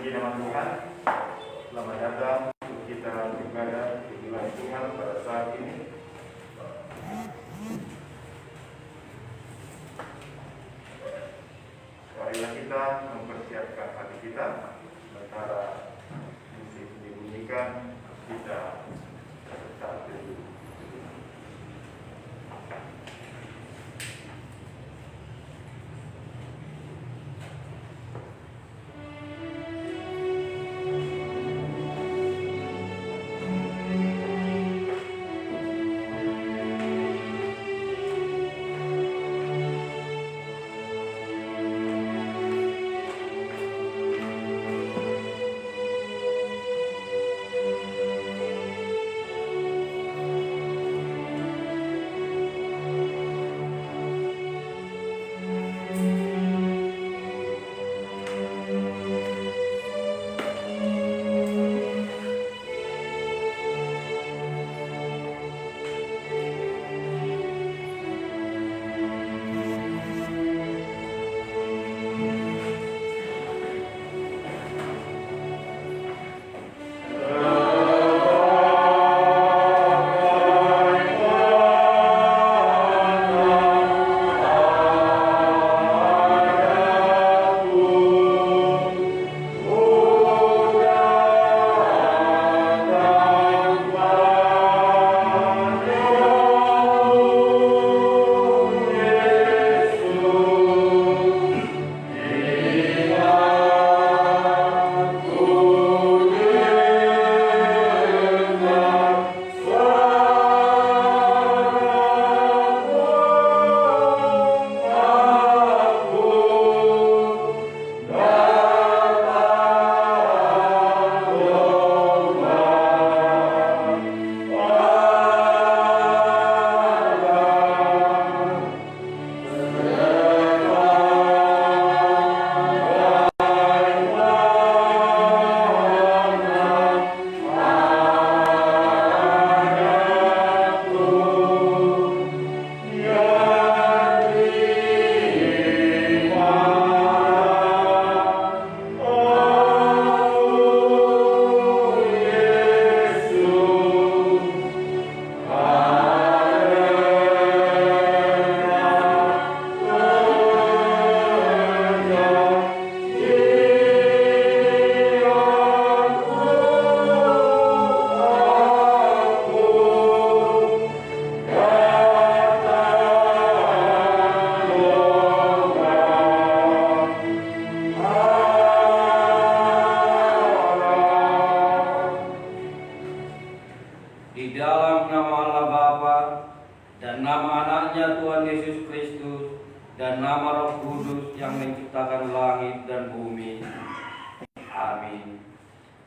Puji nama Tuhan. Selamat datang untuk kita beribadah di bulan Tuhan pada saat ini. Marilah kita mempersiapkan hati kita, sementara musik dibunyikan, kita tetap duduk.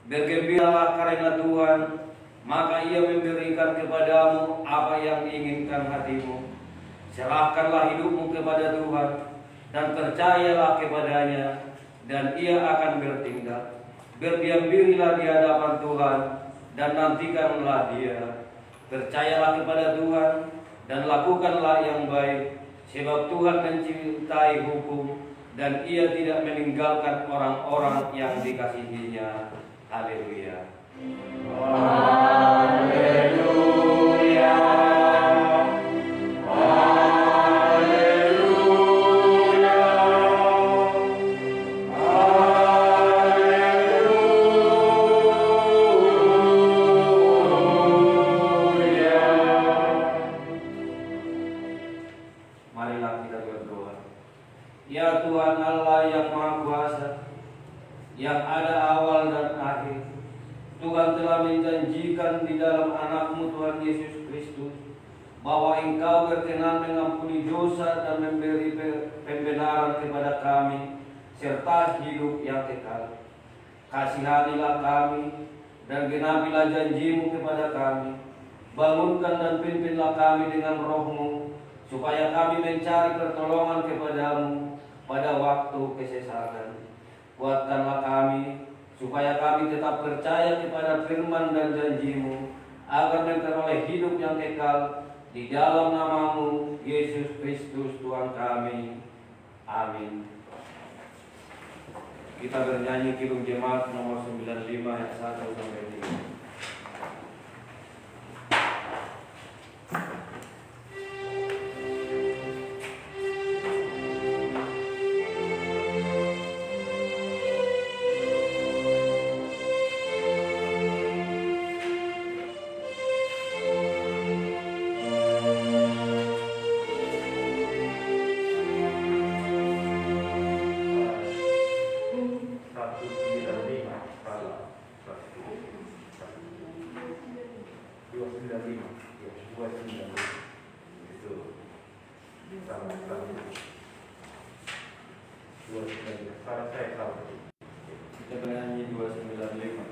Bergembiralah karena Tuhan, maka Ia memberikan kepadamu apa yang diinginkan hatimu. Serahkanlah hidupmu kepada Tuhan dan percayalah kepadanya, dan Ia akan bertindak. Berdiam dirilah di hadapan Tuhan dan nantikanlah Dia. Percayalah kepada Tuhan dan lakukanlah yang baik, sebab Tuhan mencintai hukum dan Ia tidak meninggalkan orang-orang yang dikasihinya. Haleluya. Haleluya. Haleluya. Haleluya. Marilah kita berdoa. Ya Tuhan Allah yang Maha Kuasa, yang ada awal dan akhir, Tuhan telah menjanjikan di dalam anak-Mu Tuhan Yesus Kristus bahwa Engkau berkenan mengampuni dosa dan memberi pembenaran kepada kami serta hidup yang kekal. Kasihanilah kami dan genapilah janji-Mu kepada kami. Bangunkan dan pimpinlah kami dengan Roh-Mu supaya kami mencari pertolongan kepada-Mu pada waktu kesesakan. Kuatkanlah kami, supaya kami tetap percaya kepada firman dan janji-Mu, agar memperoleh hidup yang kekal di dalam nama-Mu, Yesus Kristus Tuhan kami. Amin. Kita bernyanyi Kidung Jemaat nomor 95 ayat 1 sampai 3. Kita bernyanyi 295.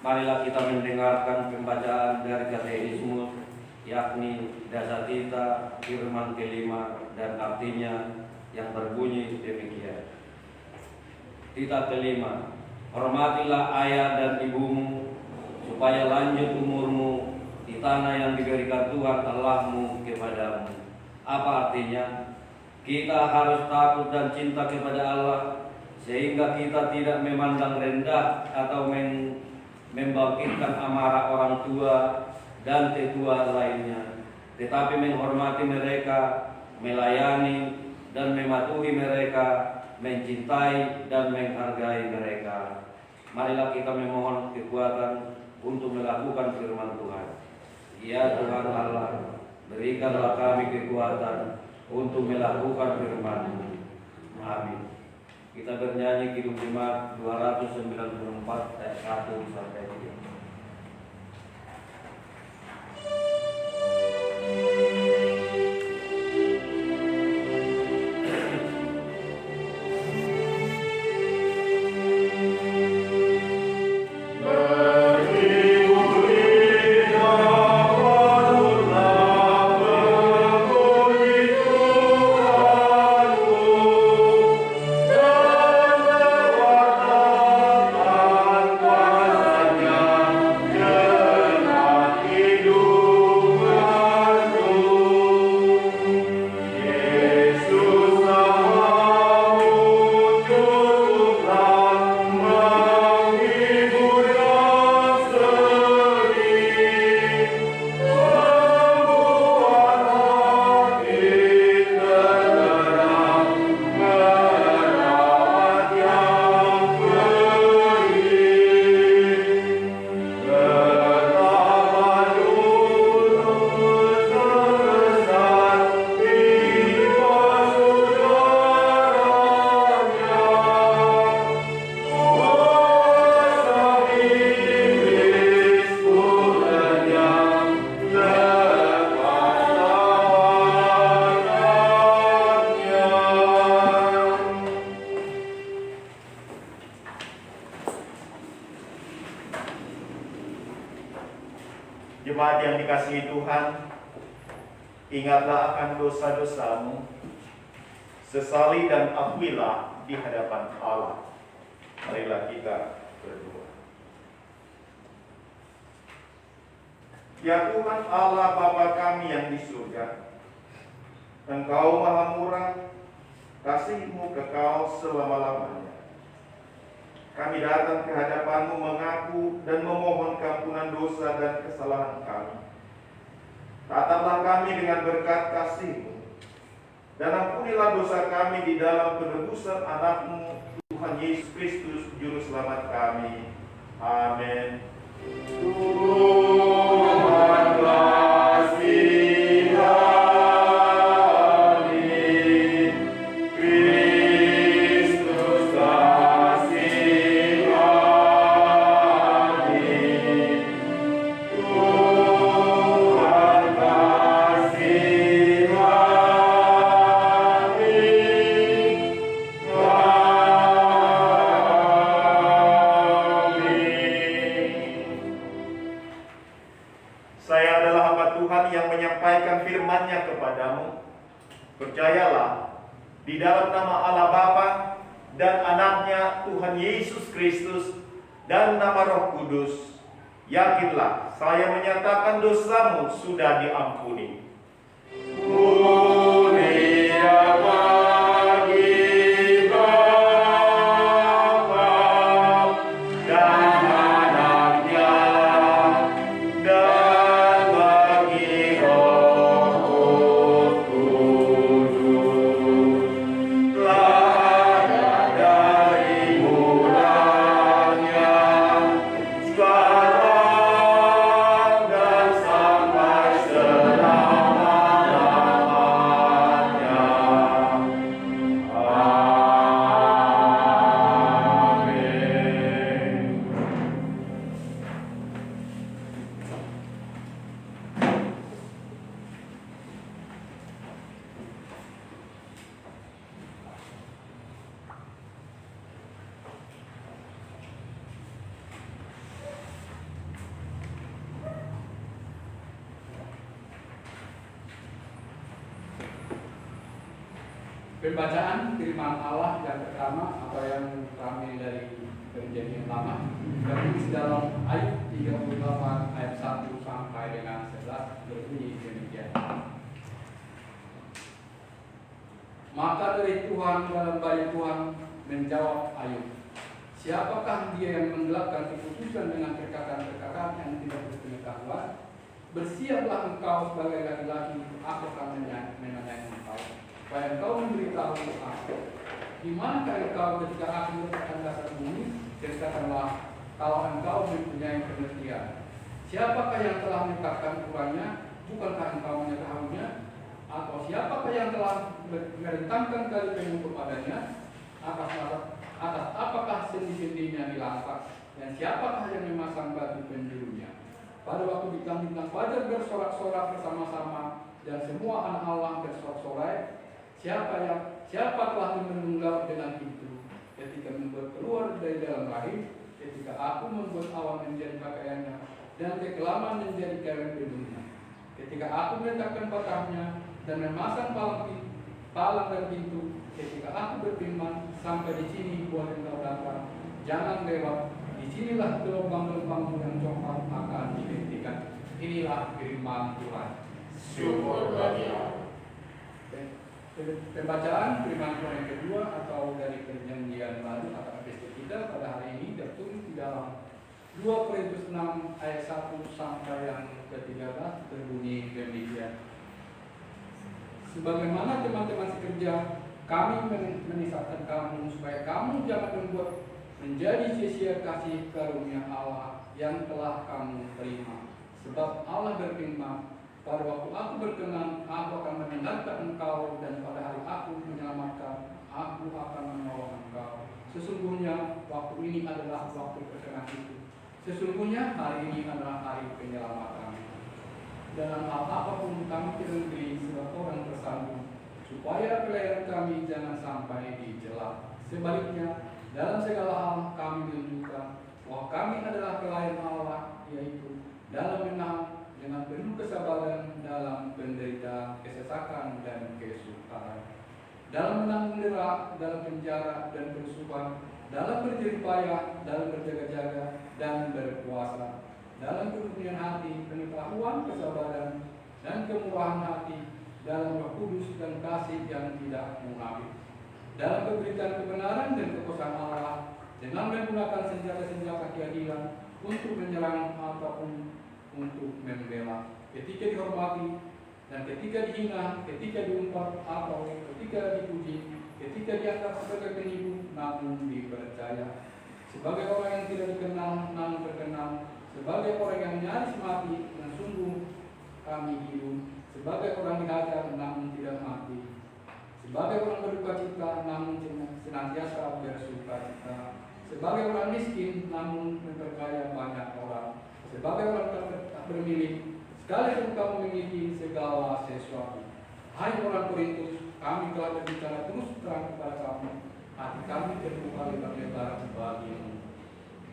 Marilah kita mendengarkan pembacaan dari Katekismus, yakni Dasatita firman kelima dan artinya yang berbunyi demikian. Tita kelima, hormatilah ayah dan ibumu, supaya lanjut umurmu di tanah yang diberikan Tuhan Allahmu kepadamu. Apa artinya? Kita harus takut dan cinta kepada Allah, sehingga kita tidak memandang rendah atau membangkitkan amarah orang tua dan tetua lainnya, tetapi menghormati mereka, melayani dan mematuhi mereka, mencintai dan menghargai mereka. Marilah kita memohon kekuatan untuk melakukan firman Tuhan. Ya Tuhan Allah, berikanlah kami kekuatan untuk melakukan firman-Mu. Amin. Kita bernyanyi Kidung Jemaat 294 ayat 1 sampai 3. Yeah. Jemaat yang dikasihi Tuhan, ingatlah akan dosa-dosamu, sesali dan akuilah di hadapan Allah. Marilah kita berdoa. Ya Tuhan Allah Bapa kami yang di surga, Engkau maha murah, kasih-Mu kekal selama-lamanya. Kami datang ke hadapan-Mu mengaku dan memohon keampunan dosa dan kesalahan kami. Tataplah kami dengan berkat kasih-Mu, dan ampunilah dosa kami di dalam penebusan anak-Mu, Tuhan Yesus Kristus, Juru Selamat kami. Amin. Tuhan kasihani, Kristus kasihani, Tuhan kasihani Saya adalah hamba Tuhan yang menyampaikan firman-Nya kepadamu. Percayalah, di dalam nama Allah Bapa dan Anaknya Tuhan Yesus Kristus dan nama Roh Kudus, yakinlah saya menyatakan dosamu sudah diampuni. Mulia bagi Bapa dan Anaknya dan bagi Roh Kudus, lada dari mulanya sekarang dan sampai selama-lamanya. Amin. Pembacaan firman Allah yang pertama atau yang terambil dari Perjanjian Lama tertulis dalam Ayub 38 ayat 1 sampai dengan 11 berbunyi demikian. Maka dari Tuhan dalam bayi Tuhan menjawab Ayub, siapakah dia yang menggelapkan keputusan dengan perkataan-perkataan yang tidak berpengetahuan? Bersiaplah engkau sebagai laki-laki, aku akan menanyai engkau, supaya engkau memberitahu aku. Di manakah engkau ketika aku meletakkan dasar bumi? Ceritakanlah kalau engkau mempunyai pengertian. Siapakah yang telah menetapkan ukurannya? Bukankah engkau mengetahuinya? Atau siapakah yang telah merentangkan tali payung kepadanya? Atas apakah sendi-sendinya dilangkap? Dan siapakah yang memasang batu penjurunya? Pada waktu bintang-bintang fajar bersorak-sorak bersama-sama dan semua anak Allah bersorak-sorai, siapa telah menunggang dengan pintu ketika membuat keluar dari dalam rahim, ketika aku membuat awan menjadi pakaiannya dan kekelaman menjadi kain pelungnya, ketika aku meletakkan patahnya dan memasang palang dan pintu, ketika aku berfirman, sampai di sini boleh engkau datang, jangan lewat. Disinilah gelombang-gelombang yang congkak akan dihentikan. Inilah firman Tuhan. Syukur bagi Allah. Pembacaan firman Tuhan yang kedua atau dari Perjanjian Baru atau episode kita pada hari ini tertulis di dalam 2 Korintus 6 ayat 1 sampai yang ke-13 berbunyi demikian. Sebagaimana teman-teman sekerja, kami menisahkan kamu supaya kamu jangan membuat menjadi sia-sia kasih karunia Allah yang telah kamu terima. Sebab Allah berfirman, pada waktu aku berkenan, aku akan menendangkan engkau, dan pada hari aku menyelamatkan, aku akan menolong engkau. Sesungguhnya waktu ini adalah waktu perkenan itu. Sesungguhnya hari ini adalah hari penyelamatan. Dalam hal apapun kami tidak beri sebab orang tersandung, supaya pelayanan kami jangan sampai dicela. Sebaliknya, dalam segala hal kami menunjukkan bahwa kami adalah pelayan Allah, yaitu dalam menahan, dengan penuh kesabaran dalam penderitaan, kesesakan, dan kesukaran, dalam menanggung dera, dalam penjara dan kerusuhan, dalam berjerih payah, dalam berjaga-jaga dan berpuasa, dalam kemuliaan hati, pengetahuan, kesabaran, dan kemurahan hati, dalam Roh Kudus dan kasih yang tidak munafik, dalam pemberitaan kebenaran dan kekuasaan Allah, dengan menggunakan senjata-senjata keadilan untuk menyerang ataupun untuk membela, ketika dihormati dan ketika dihina, ketika diumpat atau ketika dipuji, ketika dianggap sebagai penipu namun dipercaya, sebagai orang yang tidak dikenal namun terkenal, sebagai orang yang nyaris mati dan sungguh kami hidup, sebagai orang dihajar namun tidak mati, sebagai orang berduka cita namun senantiasa bersuka cita, sebagai orang miskin namun memperkaya banyak orang, sebagai orang tak bermilik sekalipun kamu memiliki segala sesuatu. Hai orang Korintus, kami telah berbicara terus terang kepada kamu, hati kami terbuka lebar-lebar bagimu,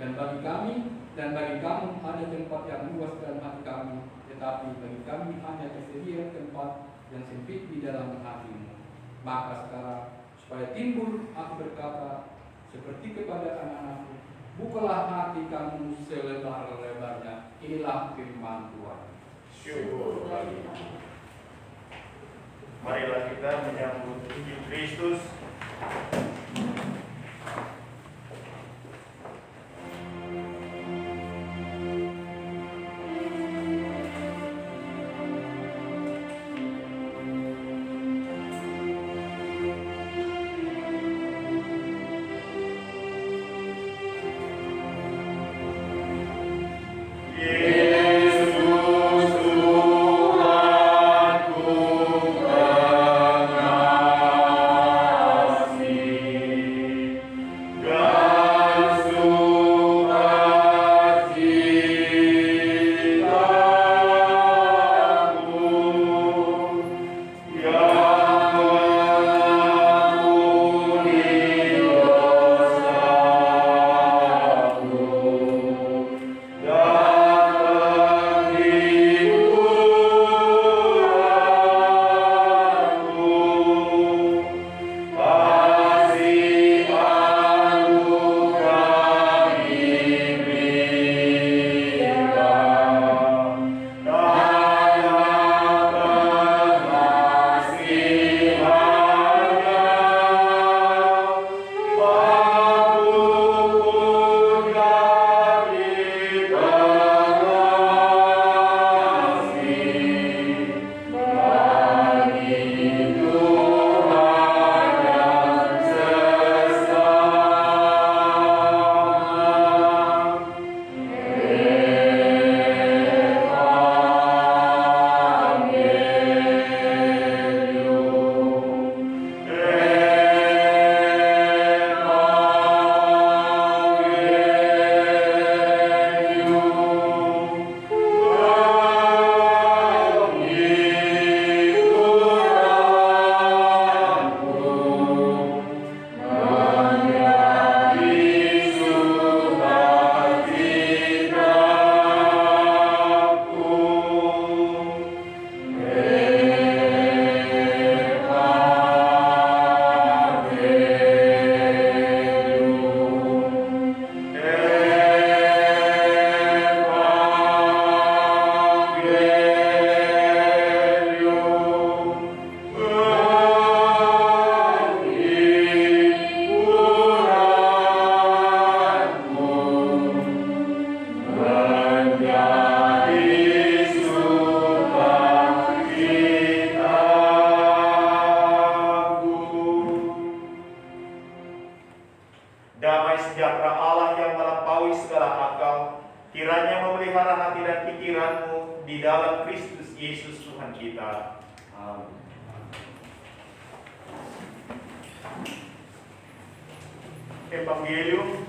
dan bagi kami dan bagi kamu ada tempat yang luas dalam hati kami, tetapi bagi kami hanya tersedia tempat yang sempit di dalam hatimu. Maka sekarang supaya timbul aku berkata seperti kepada anak-anakku, bukalah hati kamu selebar-lebarnya. Inilah firman Tuhan. Syukur bagi Allah. Marilah kita menyambut Injil Kristus. Damai sejahtera Allah yang melampaui segala akal, kiranya memelihara hati dan pikiranmu di dalam Kristus Yesus Tuhan kita. Amin. Evangelium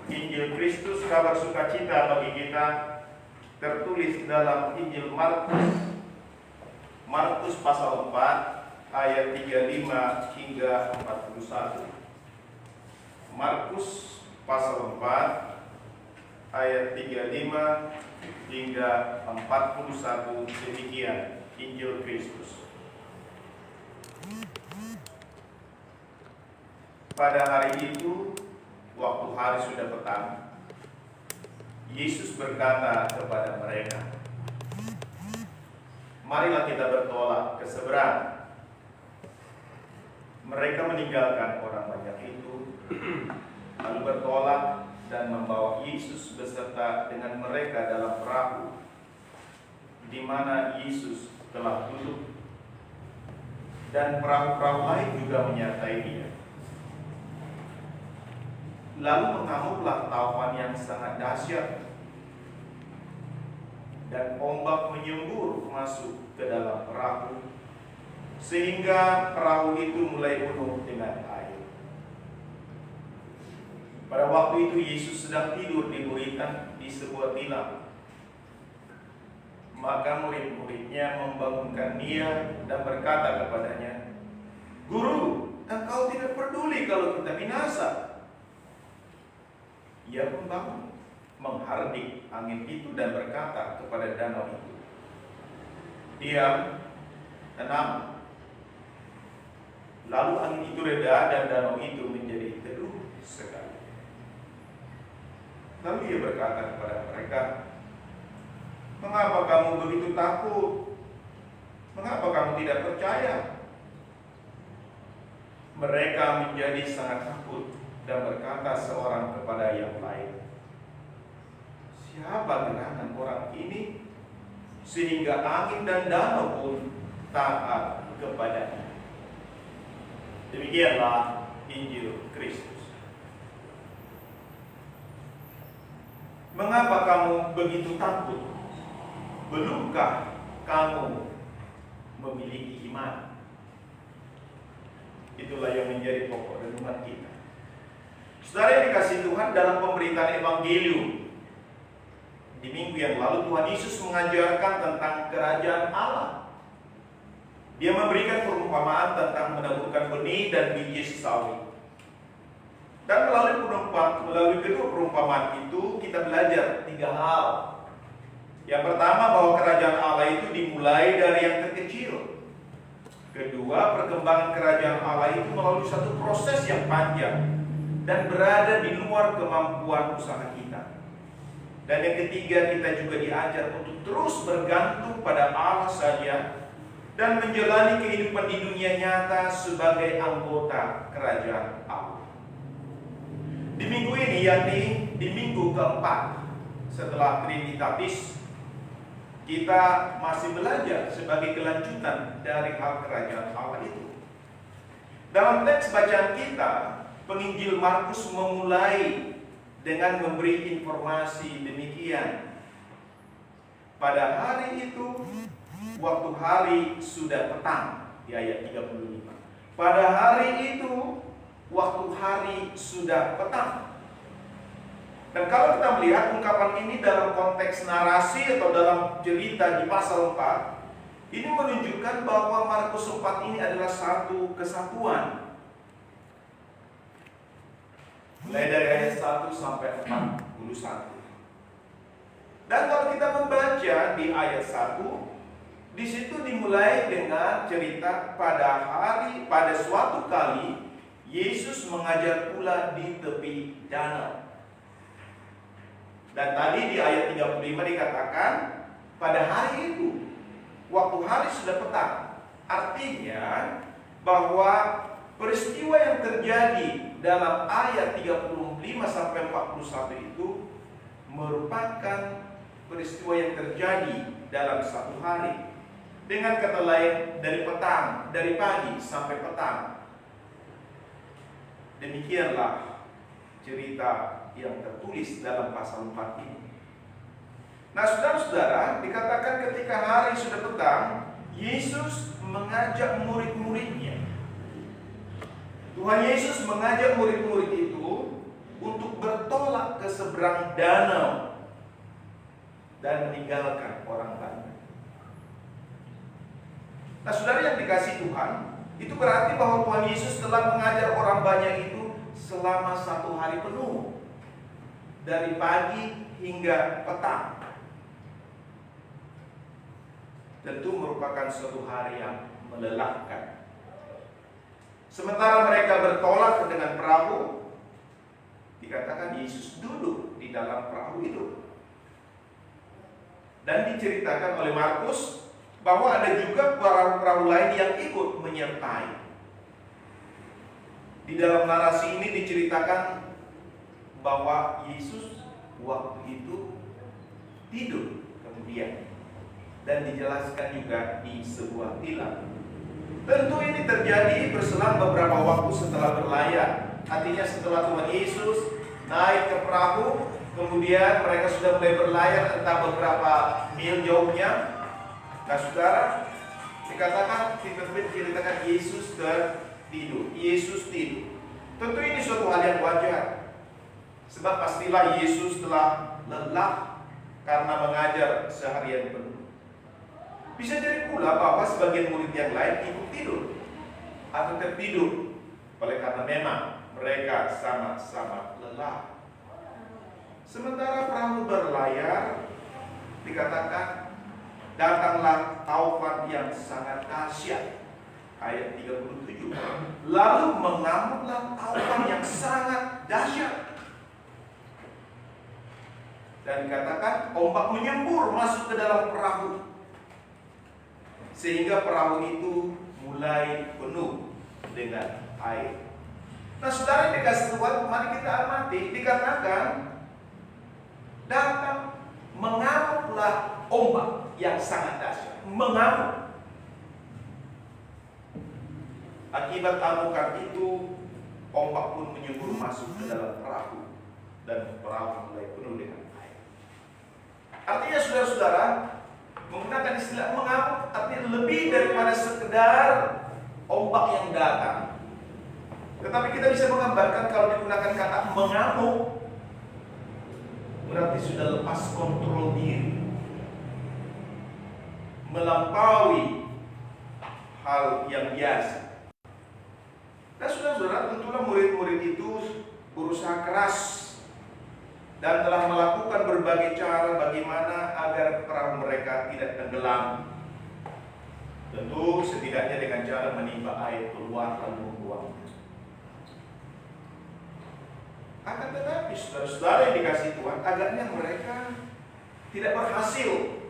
Injil Kristus, kabar sukacita bagi kita, tertulis dalam Injil Markus pasal 4 ayat 35 hingga 41. Markus pasal 4 ayat 35 hingga 41. Demikian Injil Kristus. Pada hari itu, waktu hari sudah petang, Yesus berkata kepada mereka, "Marilah kita bertolak ke seberang." Mereka meninggalkan orang banyak itu, lalu bertolak dan membawa Yesus beserta dengan mereka dalam perahu, di mana Yesus telah duduk, dan perahu-perahu lain juga menyertai Dia. Lalu mengamuklah taufan yang sangat dahsyat, dan ombak menyembur masuk ke dalam perahu, sehingga perahu itu mulai penuh dengan air. Pada waktu itu Yesus sedang tidur di buritan di sebuah tilam. Maka murid-muridnya membangunkan Dia dan berkata kepadanya, "Guru, Engkau tidak peduli kalau kita binasa." Ia pun bangun, menghardik angin itu dan berkata kepada danau itu, "Diam, tenang." Lalu angin itu reda dan danau itu menjadi teduh sekali. Lalu Ia berkata kepada mereka, "Mengapa kamu begitu takut? Mengapa kamu tidak percaya?" Mereka menjadi sangat takut dan berkata seorang kepada yang lain, "Siapa gerangan orang ini sehingga angin dan danau pun taat kepadanya?" Demikianlah Injil Kristus. Mengapa kamu begitu takut? Belumkah kamu memiliki iman? Itulah yang menjadi pokok renungan kita. Saudara yang dikasihi Tuhan, dalam pemberitaan Evangelium di minggu yang lalu, Tuhan Yesus mengajarkan tentang kerajaan Allah. Dia memberikan perumpamaan tentang menaburkan benih dan biji sesawi. Dan melalui kedua perumpamaan itu kita belajar 3 hal. Yang pertama, bahwa kerajaan Allah itu dimulai dari yang terkecil. Kedua, perkembangan kerajaan Allah itu melalui satu proses yang panjang dan berada di luar kemampuan usaha kita. Dan yang ketiga, kita juga diajar untuk terus bergantung pada Allah saja dan menjalani kehidupan di dunia nyata sebagai anggota kerajaan Allah. Di minggu ini, yakni di minggu keempat setelah Trinitatis, kita masih belajar sebagai kelanjutan dari hal kerajaan Allah itu. Dalam teks bacaan kita, penginjil Markus memulai dengan memberi informasi demikian. Pada hari itu, waktu hari sudah petang, di ayat 35. Pada hari itu, waktu hari sudah petang. Dan kalau kita melihat ungkapan ini dalam konteks narasi atau dalam cerita di pasal 4, ini menunjukkan bahwa Markus 4 ini adalah satu kesatuan. Mulai dari ayat 1 sampai 41. Dan kalau kita membaca di ayat 1, di situ dimulai dengan cerita pada suatu kali Yesus mengajar pula di tepi danau. Dan tadi di ayat 35 dikatakan pada hari itu, waktu hari sudah petang. Artinya bahwa peristiwa yang terjadi dalam ayat 35 sampai 41 itu merupakan peristiwa yang terjadi dalam satu hari. Dengan kata lain, dari petang, dari pagi sampai petang. Demikianlah cerita yang tertulis dalam pasal 4 ini. Nah, saudara-saudara, dikatakan ketika hari sudah petang, Yesus mengajak murid-muridnya. Tuhan Yesus mengajak murid-murid itu untuk bertolak ke seberang danau dan meninggalkan orang banyak. Nah, saudara yang dikasihi Tuhan, itu berarti bahwa Tuhan Yesus telah mengajar orang banyak itu selama 1 hari penuh, dari pagi hingga petang. Tentu merupakan suatu hari yang melelahkan. Sementara mereka bertolak dengan perahu, dikatakan Yesus duduk di dalam perahu itu. Dan diceritakan oleh Markus bahwa ada juga perahu-perahu lain yang ikut menyertai. Di dalam narasi ini diceritakan bahwa Yesus waktu itu tidur kemudian, dan dijelaskan juga di sebuah tilam. Tentu ini terjadi berselang beberapa waktu setelah berlayar. Artinya setelah Tuhan Yesus naik ke perahu, kemudian mereka sudah mulai berlayar entah beberapa mil jauhnya. Nah saudara, dikatakan tiba-tiba diceritakan Yesus tertidur. Yesus tidur. Tentu ini suatu hal yang wajar, sebab pastilah Yesus telah lelah karena mengajar seharian penuh. Bisa jadi pula bahwa sebagian murid yang lain ikut tidur atau tertidur, oleh karena memang mereka sama-sama lelah. Sementara perahu berlayar, dikatakan datanglah taufan yang sangat dahsyat. Ayat 37. Lalu mengamuklah taufan yang sangat dahsyat. Dan dikatakan ombak menyembur masuk ke dalam perahu, sehingga perahu itu mulai penuh dengan air. Nah saudara yang dikasih Tuhan, mari kita amati. Dikatakan datang mengamuklah ombak yang sangat dahsyat. Mengamuk. Akibat amukan itu, ombak pun menyembur masuk ke dalam perahu, dan perahu mulai penuh dengan air. Artinya saudara-saudara, menggunakan istilah mengamuk artinya lebih daripada sekedar ombak yang datang. Tetapi kita bisa menggambarkan kalau digunakan kata mengamuk, berarti sudah lepas kontrol diri, melampaui hal yang biasa. Nah saudara-saudara, tentulah murid-murid itu berusaha keras dan telah melakukan berbagai cara bagaimana agar perahu mereka tidak tenggelam. Tentu setidaknya dengan cara menimba air keluar lalu membuangnya. Akan tetapi saudara-saudara yang dikasih Tuhan, agaknya mereka tidak berhasil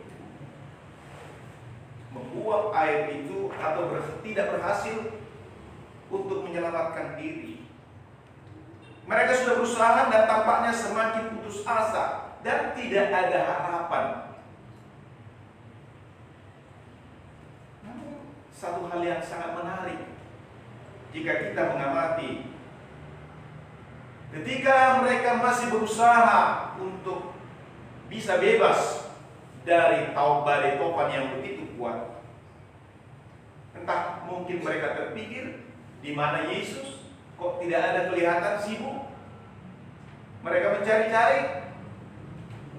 membuang air itu atau tidak berhasil untuk menyelamatkan diri. Mereka sudah berusaha dan tampaknya semakin putus asa dan tidak ada harapan. Namun satu hal yang sangat menarik jika kita mengamati, ketika mereka masih berusaha untuk bisa bebas dari badai topan yang begitu kuat, entah mungkin mereka terpikir, di mana Yesus? Kok tidak ada kelihatan sibuk? Mereka mencari-cari,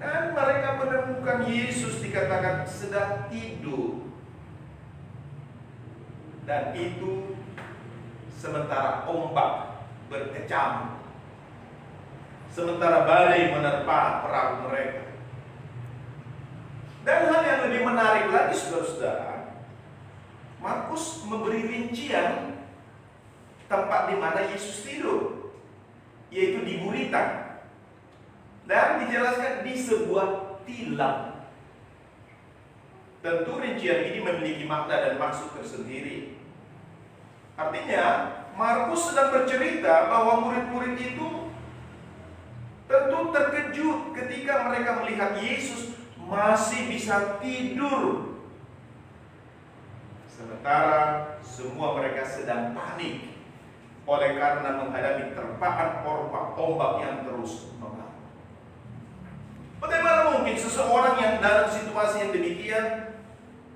dan mereka menemukan Yesus dikatakan sedang tidur. Dan itu sementara ombak berkecamuk, sementara badai menerpa perahu mereka. Dan hal yang lebih menarik lagi saudara-saudara, Markus memberi rincian tempat di mana Yesus tidur, yaitu di gurita, dan dijelaskan di sebuah tilam. Tentu rincian ini memiliki makna dan maksud tersendiri. Artinya Markus sedang bercerita bahwa murid-murid itu tentu terkejut ketika mereka melihat Yesus masih bisa tidur, sementara semua mereka sedang panik oleh karena menghadapi terpaan ombak yang terus mengamuk. Bagaimana mungkin seseorang yang dalam situasi yang demikian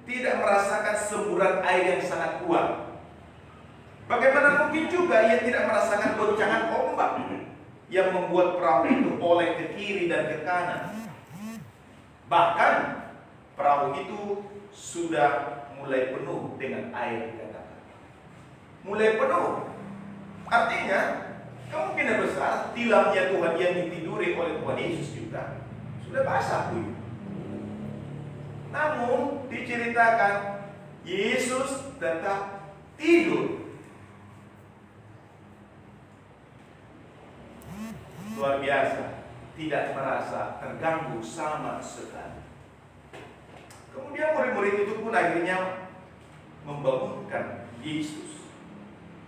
tidak merasakan semburan air yang sangat kuat? Bagaimana mungkin juga ia tidak merasakan goncangan ombak yang membuat perahu itu oleh ke kiri dan ke kanan? Bahkan perahu itu sudah mulai penuh dengan air, dikatakan. Mulai penuh. Artinya kemungkinan besar tilamnya Tuhan yang ditiduri oleh Tuhan Yesus juga Sudah basah buyut. Namun diceritakan Yesus tetap tidur. Luar biasa, tidak merasa terganggu sama sekali. Kemudian murid-murid itu pun akhirnya membangunkan Yesus.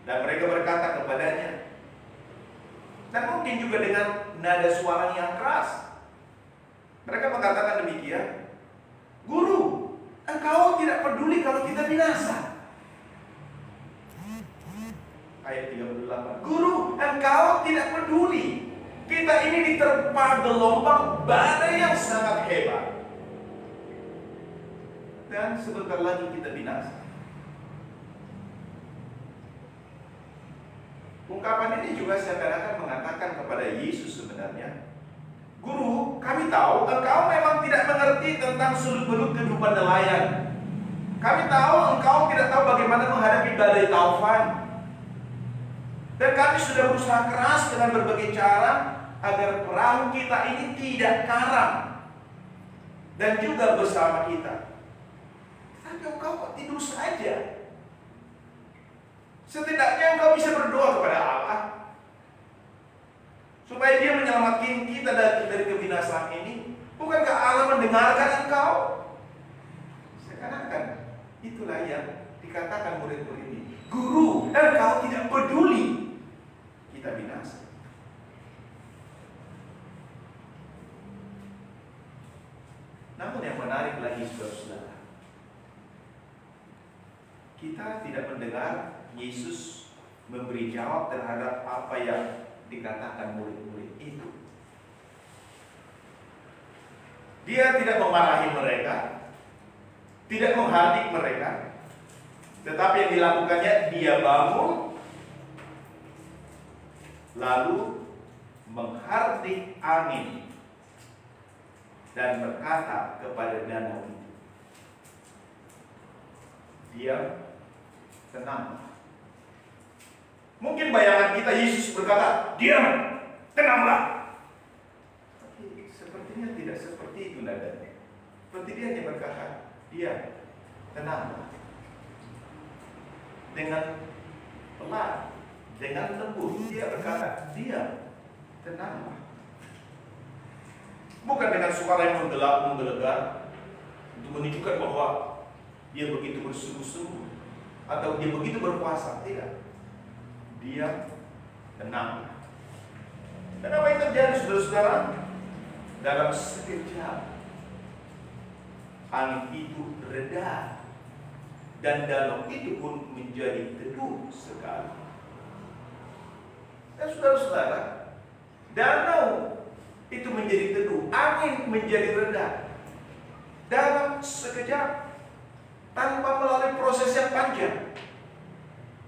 Dan mereka berkata kepadanya, dan mungkin juga dengan nada suara yang keras. Mereka mengatakan demikian, Guru, engkau tidak peduli kalau kita binasa. Ayat 38, Guru, engkau tidak peduli. Kita ini diterpa gelombang badai yang sangat hebat. Dan sebentar lagi kita binasa. Ungkapan ini juga seakan-akan mengatakan kepada Yesus sebenarnya, Guru, kami tahu engkau memang tidak mengerti tentang seluk-beluk kehidupan nelayan. Kami tahu engkau tidak tahu bagaimana menghadapi badai taufan. Dan kami sudah berusaha keras dengan berbagai cara agar perahu kita ini tidak karam dan juga bersama kita. Tapi engkau kok tidur saja? Setidaknya engkau bisa berdoa kepada Allah supaya Dia menyelamatkan kita dari kebinasaan ini. Bukankah Allah mendengarkan engkau? Seakan-akan itulah yang dikatakan murid-murid ini. Guru, engkau tidak peduli kita binasa. Namun yang menarik lagi, saudara-saudara, kita tidak mendengar Yesus memberi jawab terhadap apa yang dikatakan murid-murid itu. Dia tidak memarahi mereka, tidak menghardik mereka, tetapi yang dilakukannya, dia bangun lalu menghardik angin dan berkata kepada danau itu, diam, tenang. Mungkin bayangan kita Yesus berkata, diam, tenanglah. Tapi sepertinya tidak seperti itu nadanya. Seperti dia hanya berkata, diam, tenanglah. Dengan pelan, dengan lembut, dia berkata, diam, tenanglah. Bukan dengan suara yang menggelegar untuk menunjukkan bahwa dia begitu bersungguh-sungguh atau dia begitu berkuasa. Tidak. Dia tenang. Dan apa yang terjadi, saudara-saudara? Dalam sekejap angin itu reda dan danau itu pun menjadi teduh sekali. Dan saudara-saudara, danau itu menjadi teduh, angin menjadi reda dalam sekejap, tanpa melalui proses yang panjang,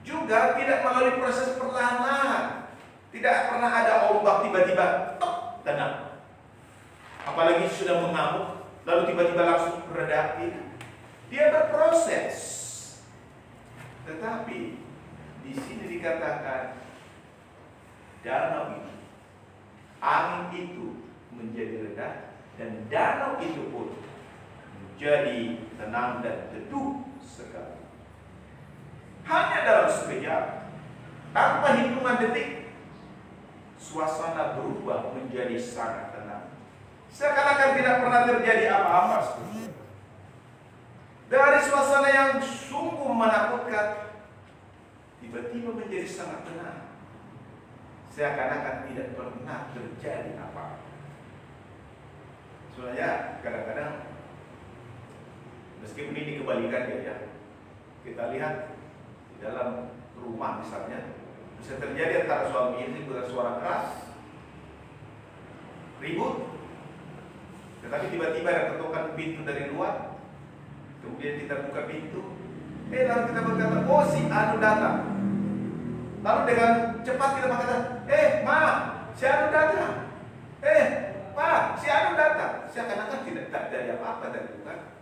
juga tidak melalui proses perlahan-lahan. Tidak pernah ada ombak tiba-tiba tenang, apalagi sudah mengamuk lalu tiba-tiba langsung reda. Dia berproses. Tetapi di sini dikatakan danau itu, angin itu menjadi reda dan danau itu pun menjadi tenang dan teduh sekali. Hanya dalam sekejap, tanpa hitungan detik, suasana berubah menjadi sangat tenang. Seakan-akan tidak pernah terjadi apa-apa. Dari suasana yang sungguh menakutkan, tiba-tiba menjadi sangat tenang. Seakan-akan tidak pernah terjadi apa-apa. Soalnya kadang-kadang, meskipun ini kebalikannya ya, kita lihat di dalam rumah misalnya, bisa terjadi antara suami istri bersuara keras, ribut, tetapi tiba-tiba ada ketukan pintu dari luar, kemudian kita buka pintu, lalu kita berkata, oh si Anu datang. Lalu dengan cepat kita berkata, Ma, si Anu datang. Pak, si Anu datang. Seakan-akan tidak terjadi apa-apa dari itu kan.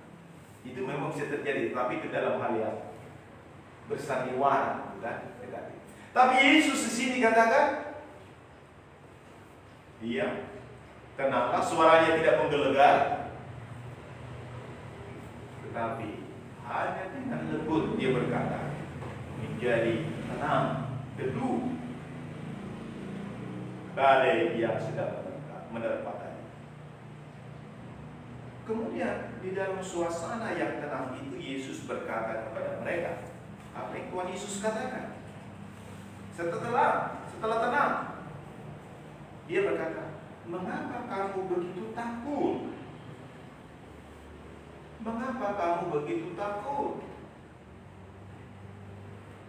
Itu memang bisa terjadi, tapi itu dalam hal yang bersandiwara, bukan? Tapi Yesus di sini katakan, diam, Kenapa suaranya tidak menggelegar? Tetapi hanya dengan lembut dia berkata, menjadi tenang, teduh badai yang sedang menerpa. Kemudian di dalam suasana yang tenang itu Yesus berkata kepada mereka, apa yang Tuhan Yesus katakan? Setelah tenang, dia berkata, mengapa kamu begitu takut? Mengapa kamu begitu takut?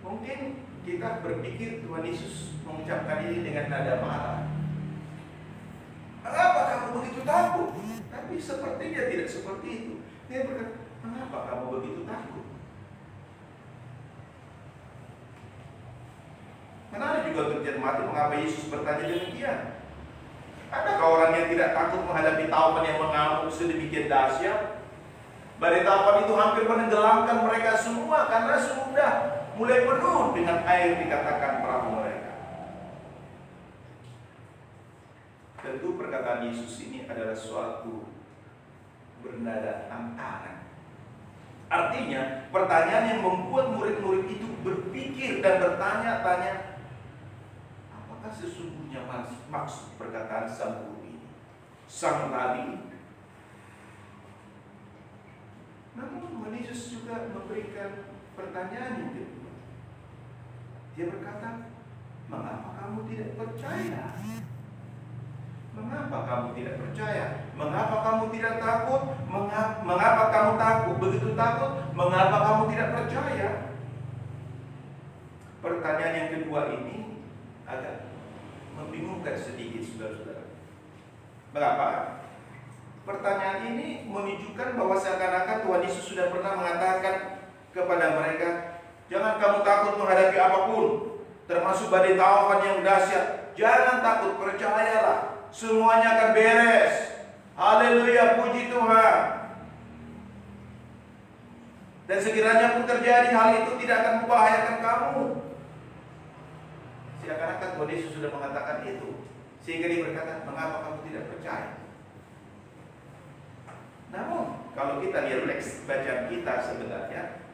Mungkin kita berpikir Tuhan Yesus mengucapkan ini dengan nada marah. Mengapa kamu begitu takut? Tapi sepertinya tidak seperti itu. Dia berkata, mengapa kamu begitu takut? Menarik juga untuk cermati mengapa Yesus bertanya demikian. Adakah orang yang tidak takut menghadapi taupan yang mengamuk sedemikian dahsyat? Badai taupan itu hampir menenggelamkan mereka semua karena sudah mulai penuh dengan air dikatakan perahu mereka. Tentu perkataan Yesus ini adalah suatu bernada tantangan. Artinya pertanyaan yang membuat murid-murid itu berpikir dan bertanya-tanya, apakah sesungguhnya maksud perkataan sang guru ini, sang nabi? Namun Tuhan Yesus juga memberikan pertanyaan yang kedua. Dia berkata, mengapa kamu tidak percaya? Mengapa kamu tidak percaya? Mengapa kamu tidak takut? Mengapa kamu takut? Begitu takut, mengapa kamu tidak percaya? Pertanyaan yang kedua ini agak membingungkan sedikit, saudara-saudara. Mengapa? Pertanyaan ini menunjukkan bahwa seakan-akan Tuhan Yesus sudah pernah mengatakan kepada mereka, jangan kamu takut menghadapi apapun, termasuk badai taupan yang dahsyat. Jangan takut, percayalah, semuanya akan beres. Haleluya, puji Tuhan. Dan sekiranya pun terjadi hal itu tidak akan membahayakan kamu. Seakan-akan Tuhan Yesus sudah mengatakan itu, sehingga dia berkata, mengapa kamu tidak percaya? Namun kalau kita lihat teks bacaan kita sebenarnya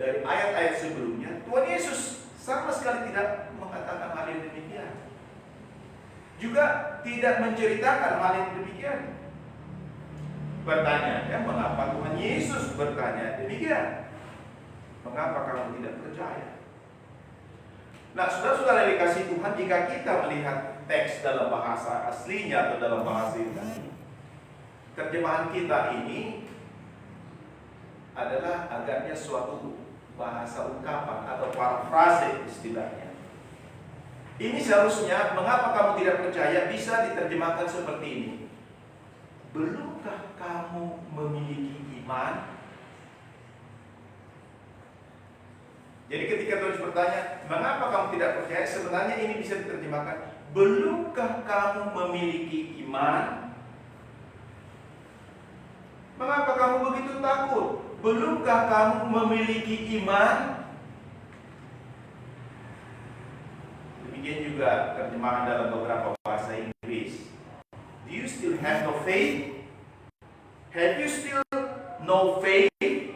dari ayat-ayat sebelumnya, Tuhan Yesus sama sekali tidak mengatakan hal yang demikian. Juga tidak menceritakan hal yang demikian. Pertanyaannya, mengapa Tuhan Yesus bertanya demikian? Mengapa kamu tidak percaya? Nah, saudara-saudara yang dikasihi Tuhan, jika kita melihat teks dalam bahasa aslinya atau dalam bahasa Yunani, terjemahan kita ini adalah agaknya suatu bahasa ungkapan atau parafrase istilahnya. Ini seharusnya, mengapa kamu tidak percaya, bisa diterjemahkan seperti ini. Belumkah kamu memiliki iman? Jadi ketika Tuhan bertanya, mengapa kamu tidak percaya? Sebenarnya ini bisa diterjemahkan, belumkah kamu memiliki iman? Mengapa kamu begitu takut? Belumkah kamu memiliki iman? Demikian juga terjemahan dalam beberapa bahasa Inggris. Do you still have no faith? Have you still no faith?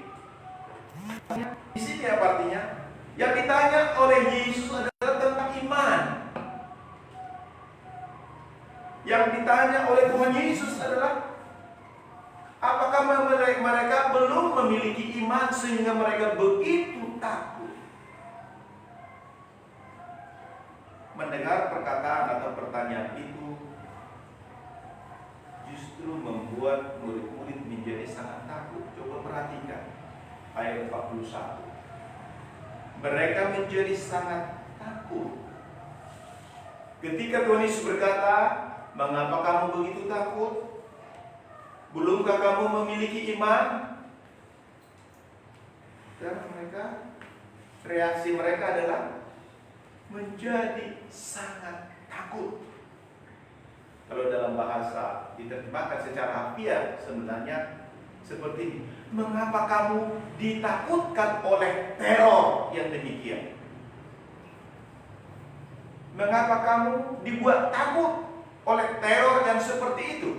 Di sini apa artinya? Yang ditanya oleh Yesus adalah tentang iman. Yang ditanya oleh Tuhan Yesus adalah, apakah mereka belum memiliki iman sehingga mereka begitu takut mendengar perkataan atau pertanyaan itu? Justru membuat murid-murid menjadi sangat takut. Coba perhatikan ayat 41. Mereka menjadi sangat takut ketika Tuhan Yesus berkata, mengapa kamu begitu takut? Belumkah kamu memiliki iman? Dan reaksi mereka adalah menjadi sangat takut. Kalau dalam bahasa diterjemahkan secara harfiah sebenarnya seperti ini. Mengapa kamu ditakutkan oleh teror yang demikian? Mengapa kamu dibuat takut oleh teror yang seperti itu.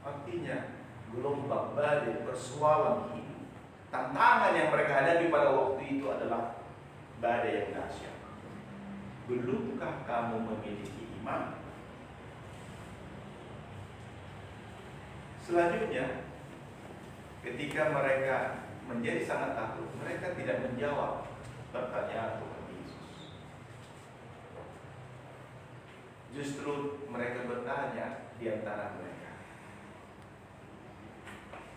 Artinya gelombang badai, persoalan hidup, tantangan yang mereka hadapi pada waktu itu adalah badai yang dahsyat. Belumkah kamu memiliki iman? Selanjutnya, ketika mereka menjadi sangat takut, mereka tidak menjawab pertanyaan Tuhan Yesus. Justru mereka bertanya di antara mereka.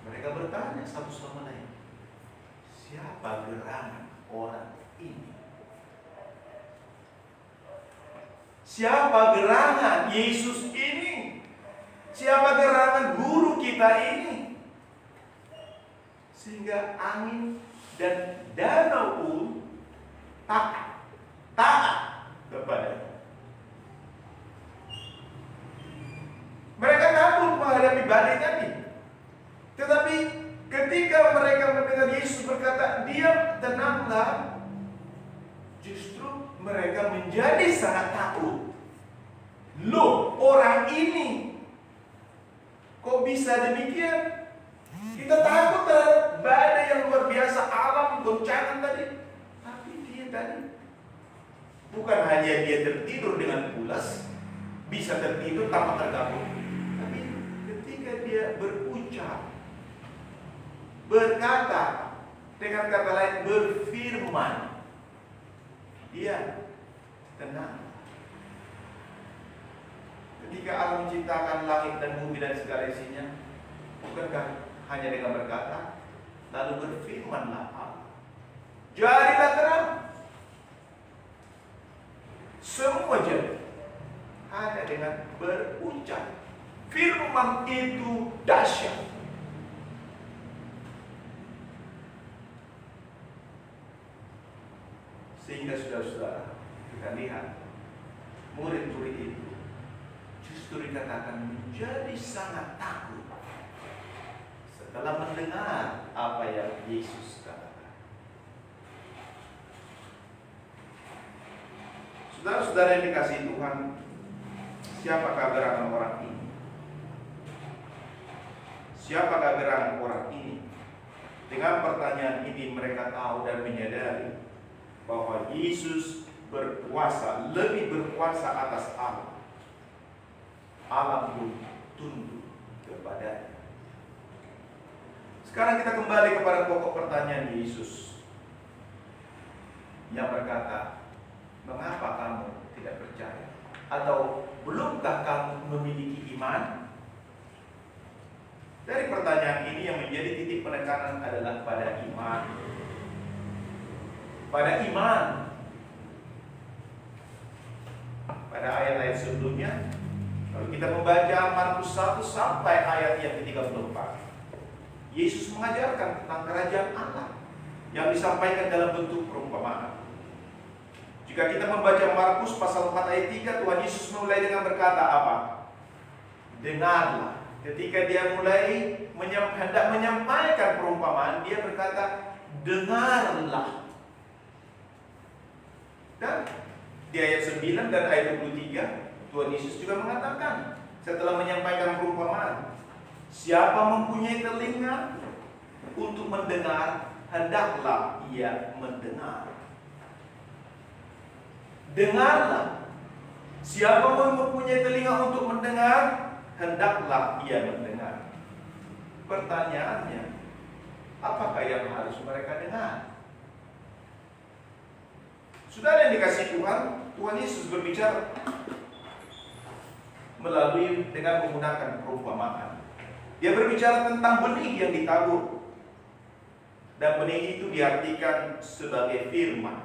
Mereka bertanya satu sama lain, siapa gerangan orang ini? Siapa gerangan Yesus ini? Siapa gerangan guru kita ini? Sehingga angin dan danau pun taat kepadanya. Mereka takut menghadapi badai tadi. Tetapi ketika mereka mendengar Yesus berkata, "Diam, tenanglah," justru mereka menjadi sangat takut. Loh, orang ini kok bisa demikian? Kita takut terhadap badai yang luar biasa, alam goncangan tadi. Tapi dia tadi bukan hanya dia tertidur dengan pulas, bisa tertidur tanpa terganggu. Tapi ketika dia berucap, berkata, dengan kata lain berfirman, dia tenang. Ketika Allah menciptakan langit dan bumi dan segala isinya, bukankah hanya dengan berkata, lalu berfirmanlah Allah, jadilah terang. Semua jadi hanya dengan berucap. Firman itu dahsyat. Sehingga saudara-saudara, kita lihat murid-murid itu justru dikatakan menjadi sangat takut setelah mendengar apa yang Yesus katakan. Saudara-saudara yang dikasihi Tuhan, siapakah gerangan orang ini? Siapakah gerangan orang ini? Dengan pertanyaan ini mereka tahu dan menyadari bahwa Yesus berkuasa, lebih berkuasa atas alam. Alam pun tunduk kepadanya. Sekarang kita kembali kepada pokok pertanyaan Yesus yang berkata, mengapa kamu tidak percaya? Atau belumkah kamu memiliki iman? Dari pertanyaan ini yang menjadi titik penekanan adalah pada iman. Pada iman. Pada ayat-ayat sebelumnya, kalau kita membaca Markus 1 sampai ayat yang ke-34, Yesus mengajarkan tentang kerajaan Allah yang disampaikan dalam bentuk perumpamaan. Jika kita membaca Markus pasal 4 ayat 3, Tuhan Yesus mulai dengan berkata apa? Dengarlah. Ketika dia mulai hendak menyampaikan perumpamaan, dia berkata, dengarlah. Dan di ayat 9 dan ayat 23, Tuhan Yesus juga mengatakan setelah menyampaikan perumpamaan, siapa mempunyai telinga untuk mendengar, hendaklah ia mendengar. Dengarlah. Siapa mempunyai telinga untuk mendengar, hendaklah ia mendengar. Pertanyaannya, apakah yang harus mereka dengar? Saudara yang dikasihi Tuhan, Tuhan Yesus berbicara melalui dengan menggunakan perumpamaan. Dia berbicara tentang benih yang ditabur. Dan benih itu diartikan sebagai firman.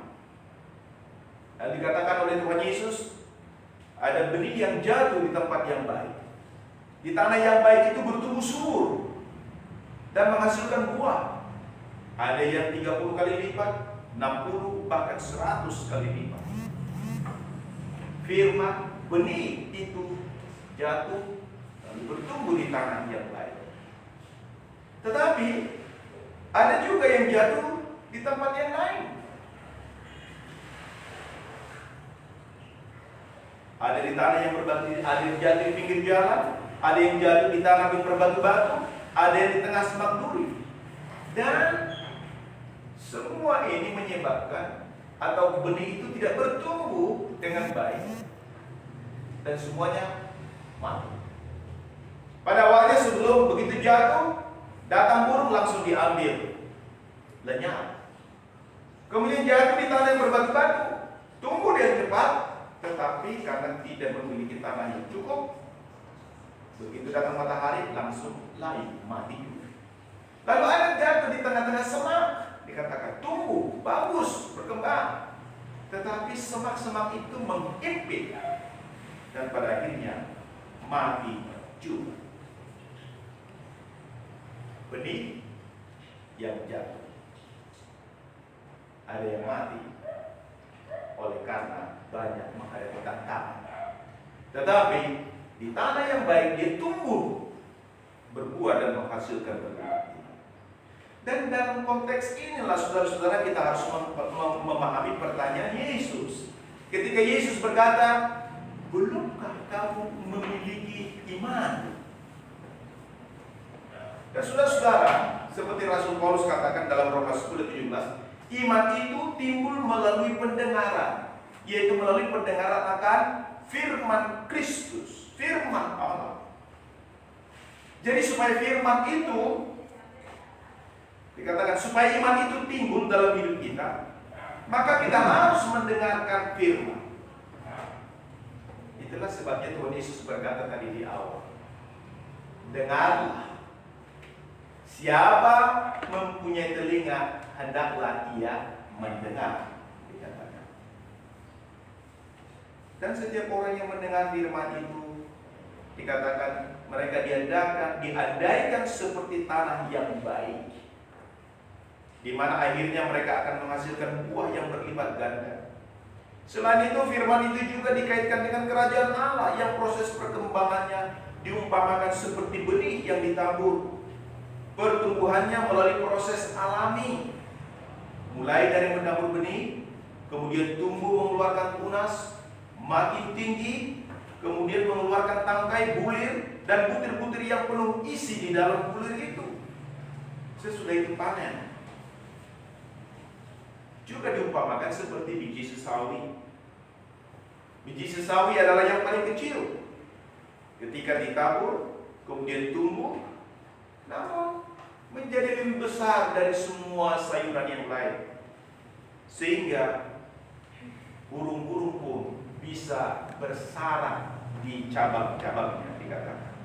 Dan dikatakan oleh Tuhan Yesus, ada benih yang jatuh di tempat yang baik. Di tanah yang baik itu bertumbuh subur dan menghasilkan buah. Ada yang 30 kali lipat, 60 bahkan 100 kali lipat. Firman benih itu jatuh lalu bertumbuh di tanah yang baik. Tetapi ada juga yang jatuh di tempat yang lain. Ada di tanah yang berbatu, ada yang jatuh di pinggir jalan, ada yang jatuh di tanah yang berbatu-batu, ada yang di tengah semak duri. Dan semua ini menyebabkan atau benih itu tidak bertumbuh dengan baik, dan semuanya mati. Pada awalnya sebelum begitu jatuh, datang burung langsung diambil, lenyap. Kemudian jatuh di tanah yang berbatu-batu, tumbuh dengan cepat, tetapi karena tidak memiliki tanah yang cukup, begitu datang matahari langsung layu, mati juga. Lalu ada jatuh di tengah-tengah semak, dikatakan tumbuh, bagus, berkembang, tetapi semak-semak itu mengimpit dan pada akhirnya mati juga. Benih yang jatuh, ada yang mati oleh karena banyak menghadapi tantangan. Tetapi di tanah yang baik dia tumbuh, berbuah dan menghasilkan berkat. Dan dalam konteks inilah saudara-saudara kita harus memahami pertanyaan Yesus. Ketika Yesus berkata, belumkah kamu memiliki iman? Dan saudara-saudara, seperti Rasul Paulus katakan dalam Roma 10:17, iman itu timbul melalui pendengaran, yaitu melalui pendengaran akan firman Kristus, firman Allah. Jadi supaya firman itu dikatakan, supaya iman itu timbul dalam hidup kita, maka kita harus mendengarkan firman. Itulah sebabnya Tuhan Yesus berkata tadi di awal, dengarlah, siapa mempunyai telinga hendaklah ia mendengar, dikatakan. Dan setiap orang yang mendengar firman itu, dikatakan mereka diandaikan seperti tanah yang baik, di mana akhirnya mereka akan menghasilkan buah yang berlipat ganda. Selain itu, firman itu juga dikaitkan dengan kerajaan Allah yang proses perkembangannya diumpamakan seperti benih yang ditabur. Pertumbuhannya melalui proses alami, mulai dari menabur benih, kemudian tumbuh mengeluarkan tunas, makin tinggi, kemudian mengeluarkan tangkai, bulir, dan butir-butir yang penuh isi di dalam bulir itu. Sesudah itu panen. Juga diumpamakan seperti biji sesawi. Biji sesawi adalah yang paling kecil. Ketika ditabur, kemudian tumbuh, namun menjadi lebih besar dari semua sayuran yang lain, sehingga burung-burung pun bisa bersarang di cabang-cabangnya, dikatakan.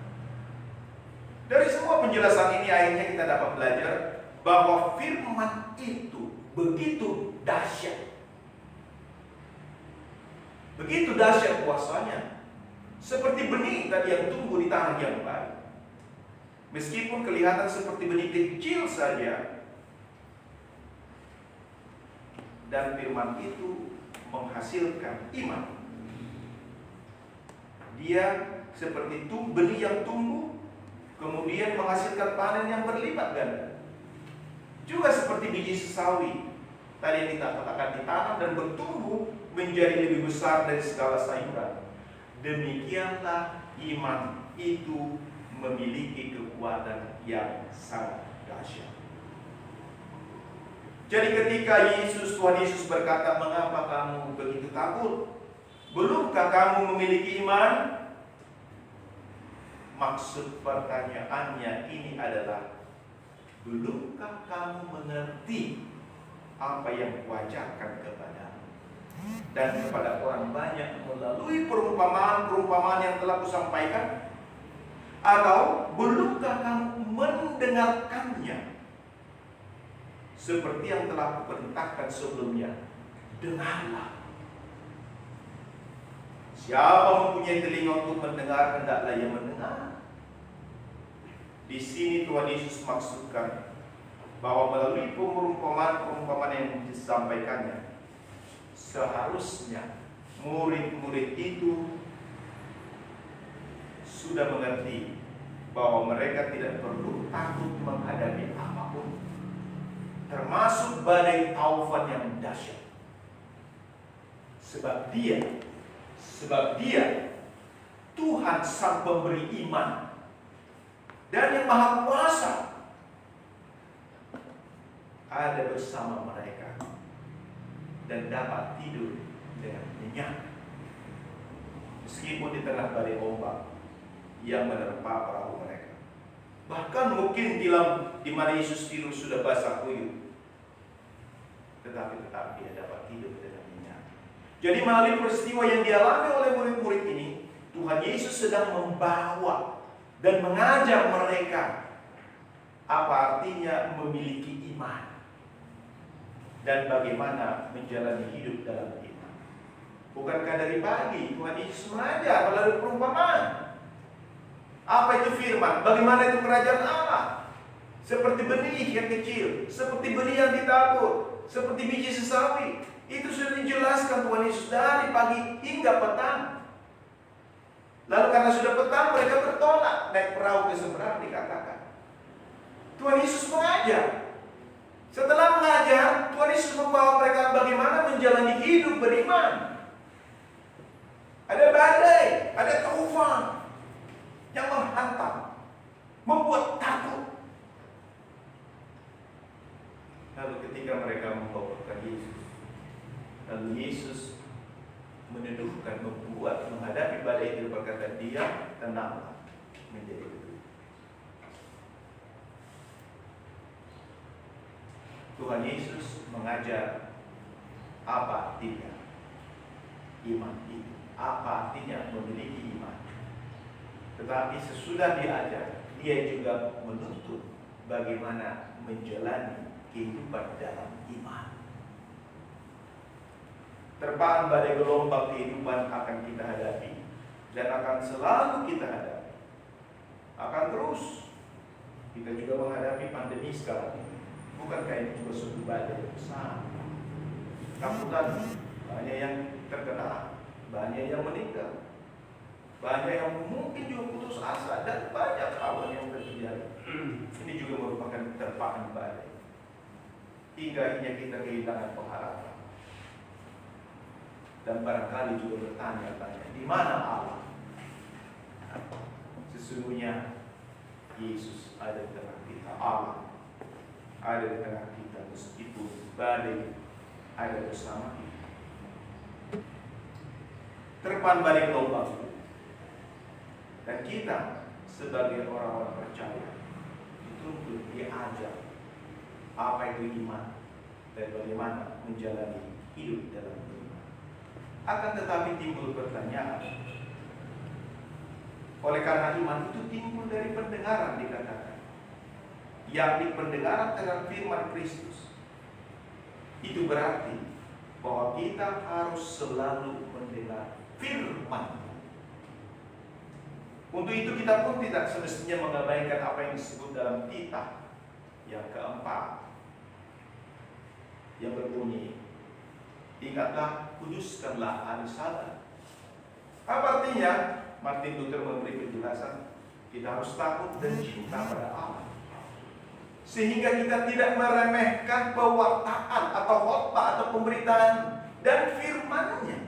Dari semua penjelasan ini akhirnya kita dapat belajar bahwa firman itu begitu dahsyat. Begitu dahsyat kuasanya. Seperti benih tadi yang tumbuh di tanah yang baik. Meskipun kelihatan seperti benih kecil saja, dan firman itu menghasilkan iman. Dia seperti benih yang tumbuh, kemudian menghasilkan panen yang berlipat ganda. Juga seperti biji sesawi tadi yang kita katakan ditanam dan bertumbuh menjadi lebih besar dari segala sayuran. Demikianlah iman itu memiliki kekuatan yang sangat dahsyat. Jadi ketika Tuhan Yesus berkata, mengapa kamu begitu takut? Belumkah kamu memiliki iman? Maksud pertanyaannya ini adalah, belumkah kamu mengerti apa yang kuajarkan kepadamu dan kepada orang banyak melalui perumpamaan-perumpamaan yang telah kusampaikan? Atau belumkah kamu mendengarkannya seperti yang telah kuperintahkan sebelumnya? Dengarlah. Siapa mempunyai telinga untuk mendengar, hendaklah ia mendengar. Di sini Tuhan Yesus maksudkan bahwa melalui perumpamaan-perumpamaan yang disampaikannya, seharusnya murid-murid itu sudah mengerti bahwa mereka tidak perlu takut menghadapi apapun, termasuk badai taufan yang dahsyat. Sebab Dia Sebab Dia Tuhan sang pemberi iman dan yang maha kuasa ada bersama mereka dan dapat tidur dengan nyenyak meskipun di tengah badai ombak yang menerpa perahu mereka. Bahkan mungkin tilam di mana Yesus tidur sudah basah kuyup, tetapi tetap dia dapat tidur dengan nyenyak. Jadi melalui peristiwa yang dialami oleh murid-murid ini, Tuhan Yesus sedang membawa dan mengajar mereka apa artinya memiliki iman dan bagaimana menjalani hidup dalam iman. Bukankah dari pagi Tuhan Yesus mengajar melalui perumpamaan? Apa itu firman? Bagaimana itu kerajaan Allah? Seperti benih yang kecil, seperti benih yang ditabur, seperti biji sesawi. Itu sudah dijelaskan Tuhan Yesus dari pagi hingga petang. Lalu karena sudah petang, mereka bertolak naik perahu ke seberang, dikatakan. Tuhan Yesus mengajar. Setelah mengajar, Tuhan Yesus membawa mereka bagaimana menjalani hidup beriman. Ada badai, ada taufan yang menghantam, membuat takut. Lalu ketika mereka membawa Yesus, lalu Yesus meneduhkan, membuat, menghadapi badai itu, berkata, "Dia tenanglah, menjadi teduh." Tuhan Yesus mengajar apa artinya iman itu, apa artinya memiliki iman. Tetapi sesudah diajar, dia juga menuntut bagaimana menjalani kehidupan dalam iman. Terpaan badai gelombang kehidupan akan kita hadapi dan akan selalu kita hadapi. Akan terus. Kita juga menghadapi pandemi sekarang ini. Bukankah ini juga suatu badai yang besar? Takutan, banyak yang terkena, banyak yang meninggal, banyak yang mungkin juga putus asa, dan banyak hal yang terjadi. Ini juga merupakan terpaan badai. Hingga akhirnya kita kehilangan pengharapan. Dan barangkali juga bertanya-tanya, di mana Allah? Sesungguhnya Yesus ada di tengah kita. Allah ada di tengah kita meskipun badai ada bersama kita. Terpaan badai gelombang. Dan kita sebagai orang-orang percaya dituntut diajar apa itu iman dan bagaimana menjalani hidup dalam iman. Akan tetapi timbul pertanyaan, oleh karena iman itu timbul dari pendengaran, dikatakan, yakni pendengaran terhadap firman Kristus. Itu berarti bahwa kita harus selalu mendengar firman. Untuk itu kita pun tidak semestinya mengabaikan apa yang disebut dalam kitab yang keempat, yang berbunyi, "Ingatlah, kuduskanlah hari Sabat." Apa artinya? Martin Luther memberi penjelasan, kita harus takut dan cinta pada Allah, sehingga kita tidak meremehkan pewartaan atau khotbah atau pemberitaan dan firman-Nya,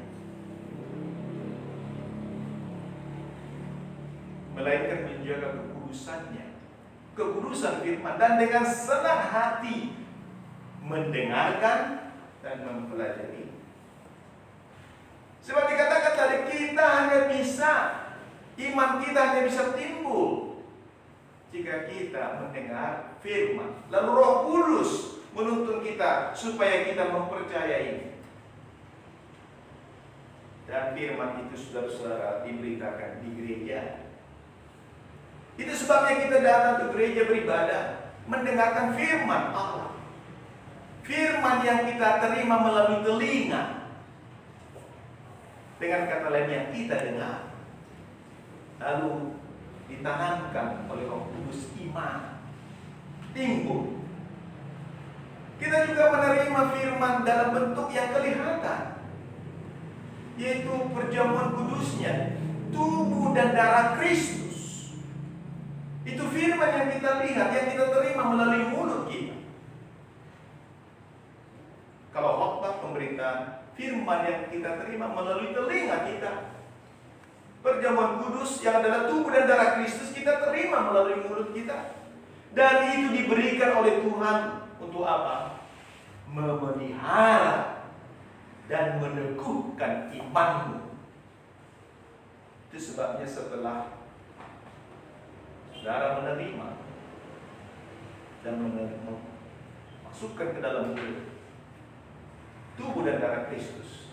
melainkan menjaga kekudusan-Nya, kekudusan firman, dan dengan senang hati mendengarkan dan mempelajari. Sebab dikatakan tadi, kita hanya bisa, iman kita hanya bisa timbul jika kita mendengar firman. Lalu Roh Kudus menuntun kita supaya kita mempercayai. Dan firman itu, saudara-saudara, diberitakan di gereja. Itu sebabnya kita datang ke gereja beribadah, mendengarkan firman Allah. Firman yang kita terima melalui telinga. Dengan kata lain, yang kita dengar, lalu ditanamkan oleh Roh Kudus, iman timbul. Kita juga menerima firman dalam bentuk yang kelihatan, yaitu perjamuan kudusnya, tubuh dan darah Kristus. Itu firman yang kita lihat, yang kita terima melalui mulut kita. Kalau khotbah pemberitaan pemberitaan firman yang kita terima melalui telinga kita. Perjamuan kudus yang adalah tubuh dan darah Kristus kita terima melalui mulut kita. Dan itu diberikan oleh Tuhan untuk apa? Memelihara dan meneguhkan imanmu. Itu sebabnya setelah saudara menerima dan masukkan ke dalam mulut tubuh dan darah Kristus,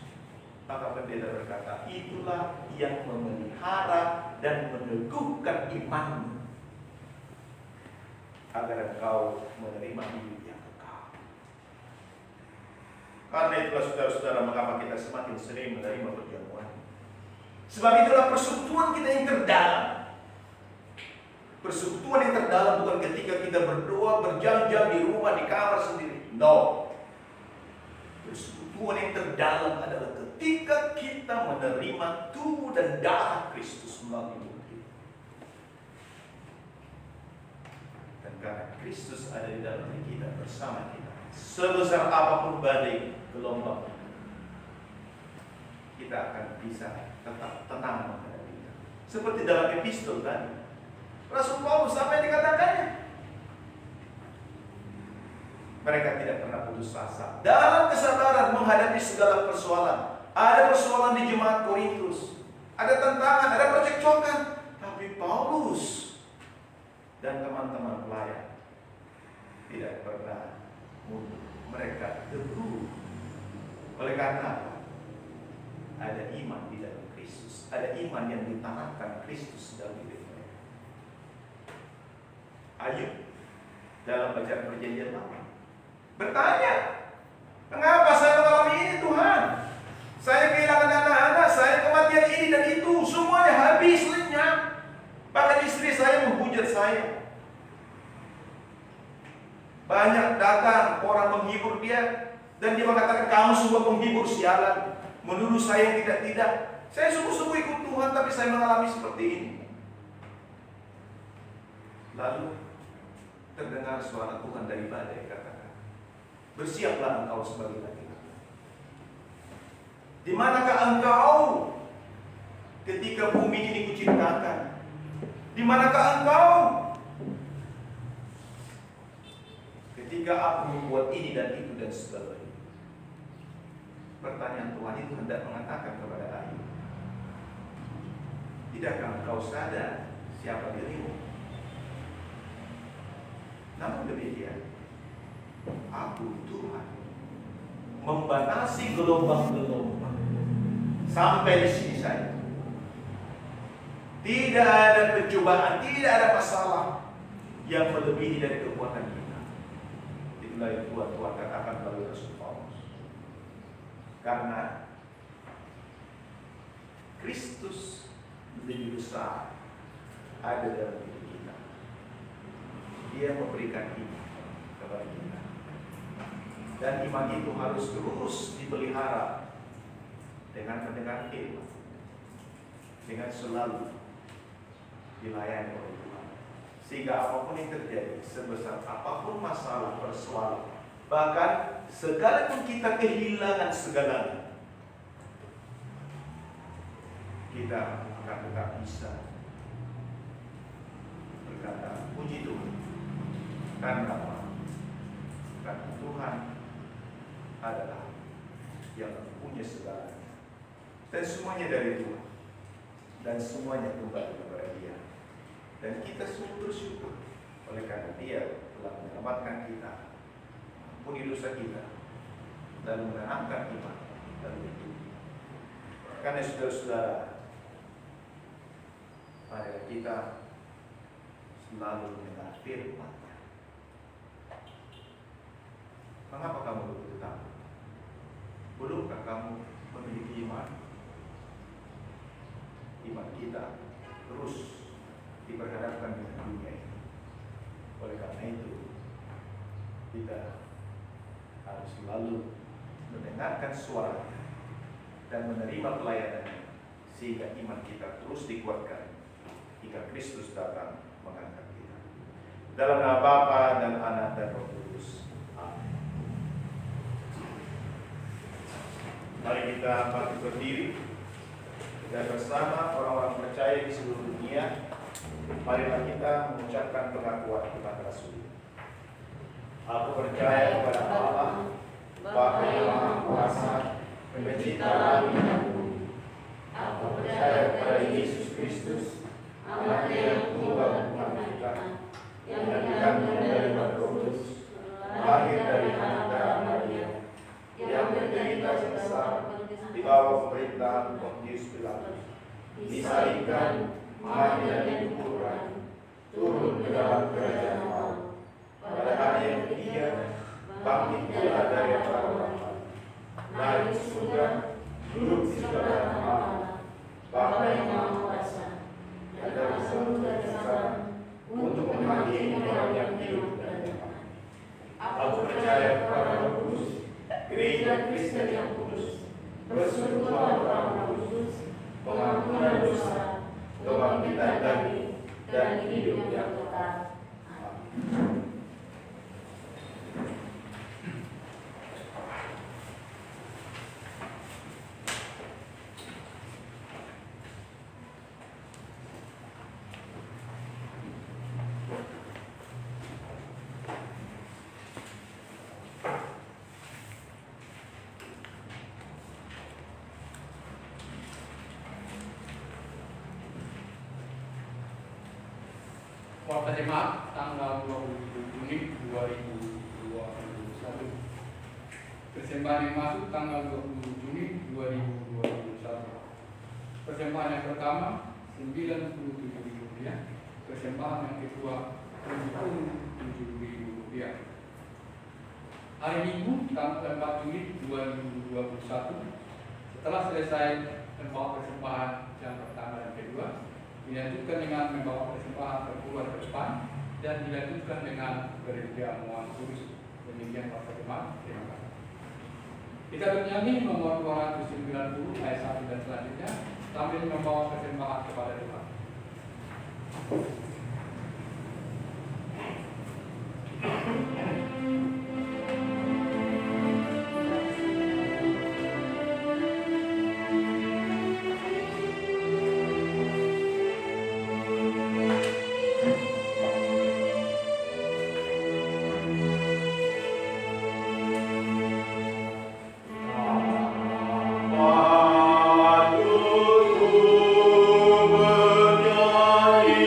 maka pendeta berkata, itulah yang memelihara dan meneguhkan imanmu agar engkau menerima hidup yang kekal. Karena itulah saudara-saudara, mengapa kita semakin sering menerima perjamuan. Sebab itulah persekutuan kita yang terdalam. Persekutuan yang terdalam bukan ketika kita berdoa berjam-jam di rumah, di kamar sendiri. No. Persekutuan yang terdalam adalah ketika kita menerima tubuh dan darah Kristus melalui mulut kita. Dan karena Kristus ada di dalam diri kita, bersama kita, sebesar apapun badai gelombang, kita akan bisa tetap tenang menghadapinya. Seperti dalam epistol tadi, Rasul Paulus apa yang dikatakannya? Mereka tidak pernah putus asa dalam kesabaran menghadapi segala persoalan. Ada persoalan di jemaat Korintus, ada tantangan, ada percekcokan, tapi Paulus dan teman-teman pelayan tidak pernah mundur. Mereka teguh. Oleh karena apa? Ada iman di dalam Kristus, ada iman yang ditanamkan Kristus dalam diri mereka. Ayub dalam bacaan perjanjian lama bertanya, mengapa saya mengalami ini Tuhan? Saya kehilangan anak-anak, saya kematian ini dan itu, semuanya habis lenyap. Bahkan istri saya menghujat saya. Banyak datang orang menghibur dia, dan dia mengatakan kamu semua penghibur sialan, menuduh saya yang tidak-tidak. Saya sungguh-sungguh ikut Tuhan, tapi saya mengalami seperti ini. Lalu terdengar suara Tuhan dari badai, katakan, bersiaplah engkau sebagai laki-laki. Di manakah engkau ketika bumi ini kuciptakan? Di manakah engkau ketika aku membuat ini dan itu dan sebagainya? Pertanyaan Tuhan itu hendak mengatakan kepada Ayub, tidakkah engkau sadar siapa dirimu? Namun demikian, aku Tuhan membatasi gelombang-gelombang sampai di sini saja. Tidak ada pencobaan, tidak ada masalah yang melebihi dari kekuatan kita. Itulah yang Tuhan katakan melalui Rasul Paulus. Karena Kristus lebih besar ada dalam diri kita. Dia memberikan iman kepada kita. Dan iman itu harus terus dipelihara dengan mendengar firman, dengan selalu dilayani oleh Tuhan. Sehingga apapun yang terjadi, sebesar apapun masalah persoalan, bahkan sekalipun kita kehilangan segalanya, kita akan tetap bisa berkata, puji Tuhan. Karena apa? Karena Tuhan adalah yang punya segalanya. Dan semuanya dari Tuhan. Dan semuanya kembali kepada Dia. Dan kita sungguh bersyukur oleh karena Dia telah menyelamatkan kita, ampuni dosa kita, dan menanamkan iman dalam hidup. Karena saudara-saudara, marilah kita selalu mendengar firman-Nya. Mengapa kamu begitu takut? Belumkah kamu memiliki iman? Iman kita terus diperhadapkan dengan dunia ini. Oleh karena itu, kita harus selalu mendengarkan suara dan menerima pelayanannya, sehingga iman kita terus dikuatkan hingga Kristus datang mengangkat kita. Dalam nama Bapa dan Anak dan Roh Kudus. Amin. Mari kita bangkit berdiri dan bersama orang-orang percaya di seluruh dunia, marilah kita mengucapkan pengakuan iman Rasul. Aku percaya kepada Allah, Bapa yang Maha Kuasa, Pencipta langit dan bumi. Aku percaya kepada Yesus Kristus, Anaknya yang tunggal Tuhan kita, yang dikandung dari Roh Kudus, lahir dari anak darah Maria, yang menderita sengsara di bawah pemerintahan Pontius Pilatus, disalibkan, mati dan dikuburkan, turun ke dalam kerajaan maut. Pada hari yang ketiga, bangkit pula dari antara orang mati, naik ke surga, duduk di sebelah kanan Allah, Bapa yang Maha Kuasa, dan dari surga ke sana untuk menghakimi orang yang hidup dan yang mati. Aku percaya kepada Roh Kudus, Gereja Kristen yang kudus, persekutuan orang kudus, pengampunan dosa, kebangkitan daging, dan hidup yang kekal. Amin. Waktu Jemaat tanggal 27 Juni 2021. Persembahan yang masuk tanggal 20 Juni 2021. Persembahan yang pertama Rp97.000. Persembahan yang kedua Rp77.000. Hari Minggu tanggal 4 Juni 2021. Setelah selesai membawa persembahan yang pertama dan kedua, dilanjutkan dengan membawa persembahan terkeluar ke depan dan dilanjutkan dengan gereja Muan Kudus. Demikian Bapak Jemaat, terima kasih. Kita bernyanyi nomor 290 ayat 1 dan selanjutnya sambil membawa persembahan kepada Tuhan. Patut ku bernyanyi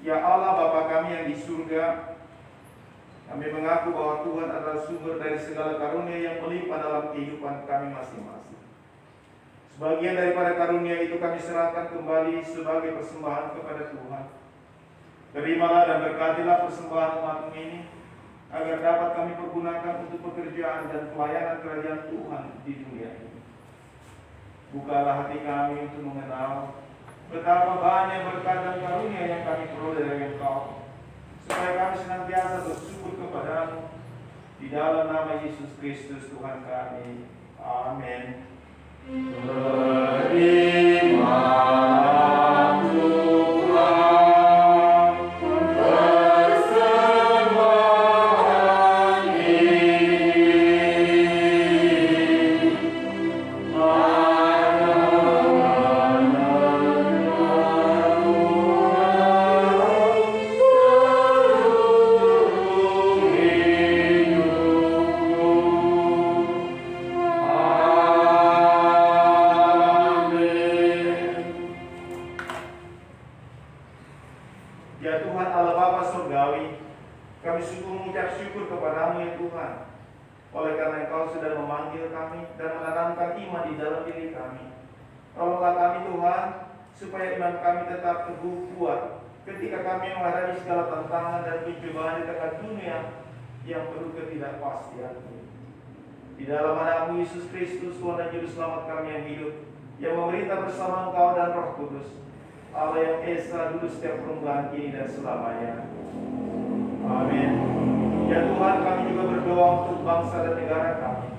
Ya Allah Bapa kami yang di surga, kami mengaku bahwa Tuhan adalah sumber dari segala karunia yang melimpah dalam kehidupan kami masing-masing. Sebagian daripada karunia itu kami serahkan kembali sebagai persembahan kepada Tuhan. Terimalah dan berkatilah persembahan umat ini, agar dapat kami pergunakan untuk pekerjaan dan pelayanan kerajaan Tuhan di dunia ini. Bukalah hati kami untuk mengenal betapa banyak berkat dan karunia yang kami peroleh dari Engkau, supaya kami senantiasa bersyukur kepadamu di dalam nama Yesus Kristus Tuhan kami. Amin. Terimalah Tuhan persembahan ini. Ya Tuhan Allah Bapa Surgawi, kami sungguh mengucap syukur kepadamu ya Tuhan, oleh karena Engkau sudah memanggil kami dan menanamkan iman di dalam diri kami. Tolonglah kami Tuhan, supaya iman kami tetap teguh kuat ketika kami menghadapi segala tantangan dan pencobaan di tengah dunia yang penuh ketidakpastian. Di dalam nama Yesus Kristus, Tuhan dan Juru Selamat kami yang hidup, yang memerintah bersama Engkau dan Roh Kudus, Allah yang Esa dulu setiap permulaan kini dan selamanya. Amin. Ya Tuhan, kami juga berdoa untuk bangsa dan negara kami.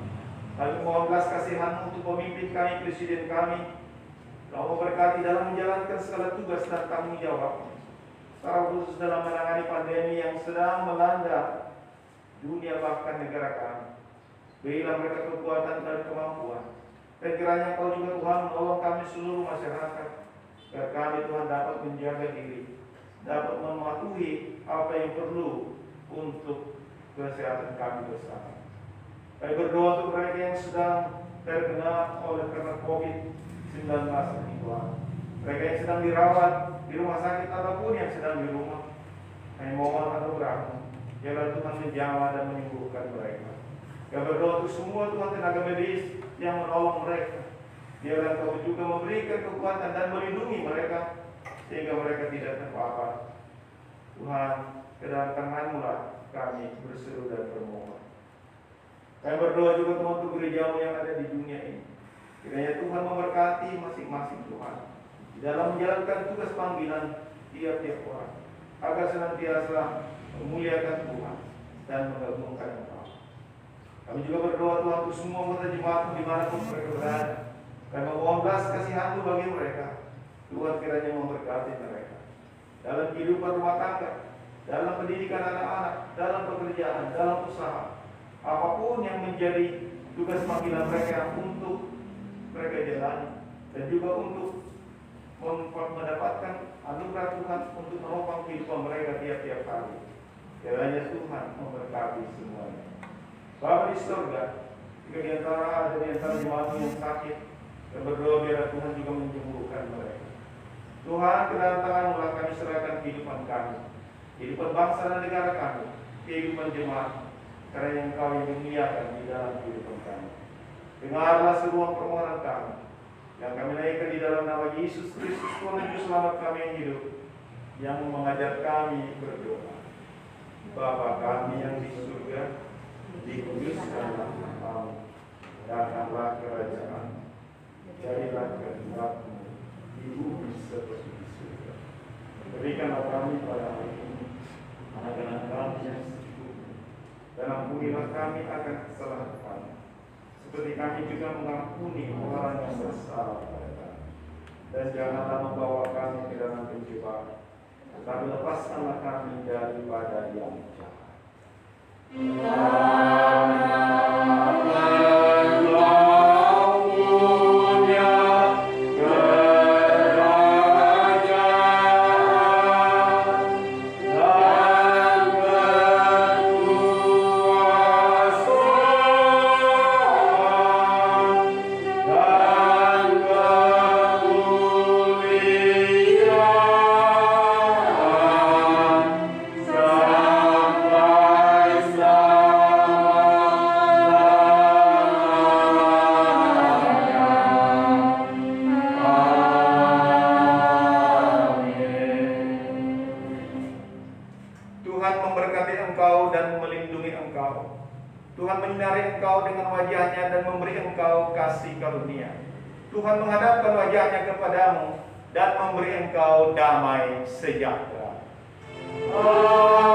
Kami mohon belas kasihan untuk pemimpin kami, presiden kami. Kau memberkati dalam menjalankan segala tugas dan tanggung jawab, secara khusus dalam menangani pandemi yang sedang melanda dunia bahkan negara kami. Berilah mereka kekuatan dan kemampuan. Dan kiranya Kau juga Tuhan menolong kami seluruh masyarakat, agar kami Tuhan dapat menjaga diri, dapat mematuhi apa yang perlu untuk kesehatan kami bersama. Kami berdoa untuk mereka yang sedang terkena oleh karena COVID-19 ini Tuhan. Mereka yang sedang dirawat di rumah sakit ataupun yang sedang di rumah. Kami mohon anugerah-Mu, biarlah Tuhan menjamah dan menyembuhkan mereka. Kami berdoa untuk semua Tuhan tenaga medis yang menolong mereka. Biarlah Kau juga memberikan kekuatan dan melindungi mereka, sehingga mereka tidak terpapar. Tuhan, ke dalam tangan-Mu lah kami berseru dan bermohon. Kami berdoa juga Tuhan untuk gereja-Mu yang ada di dunia ini. Kiranya Tuhan memberkati masing-masing Tuhan di dalam menjalankan tugas panggilan tiap-tiap orang, agar senantiasa memuliakan Tuhan dan mengagungkan Engkau. Kami juga berdoa Tuhan untuk semua anggota jemaat-Mu dimanapun mereka berada. Kami memohon belas kasihan-Mu bagi mereka. Tuhan kiranya memberkati mereka dalam kehidupan rumah tangga, dalam pendidikan anak-anak, dalam pekerjaan, dalam usaha, apapun yang menjadi tugas panggilan mereka untuk mereka jalani, dan juga untuk mendapatkan anugerah Tuhan untuk menopang kehidupan mereka tiap-tiap hari. Kiranya Tuhan memberkati semuanya. Bapa di surga, jika di antara jemaat yang sakit, dan berdoa biar Tuhan juga menyembuhkan mereka. Tuhan, ke dalam tangan-Mu lah kami serahkan kehidupan kami, kehidupan bangsa dan negara kami, kehidupan jemaat, karena Engkau yang memuliakan di dalam kehidupan kami. Dengarlah seruan permohonan kami, yang kami naikkan di dalam nama Yesus Kristus, Tuhan dan Juru Selamat kami yang hidup, yang mengajar kami berdoa. Bapa kami yang di surga, dikuduskanlah namamu, datanglah kerajaan-Mu. Jadilah kehendak-Mu di bumi seperti di surga. Berikanlah kami pada hari ini makanan kami yang secukupnya, dan ampunilah kami akan kesalahan kami, seperti kami juga mengampuni orang yang bersalah kepada kami. Dan janganlah membawa kami ke dalam pencobaan, tetapi lepaskanlah kami daripada yang jahat. Tuhan menyinari engkau dengan wajah-Nya dan memberi engkau kasih karunia. Tuhan menghadapkan wajah-Nya kepadamu dan memberi engkau damai sejahtera. Amin.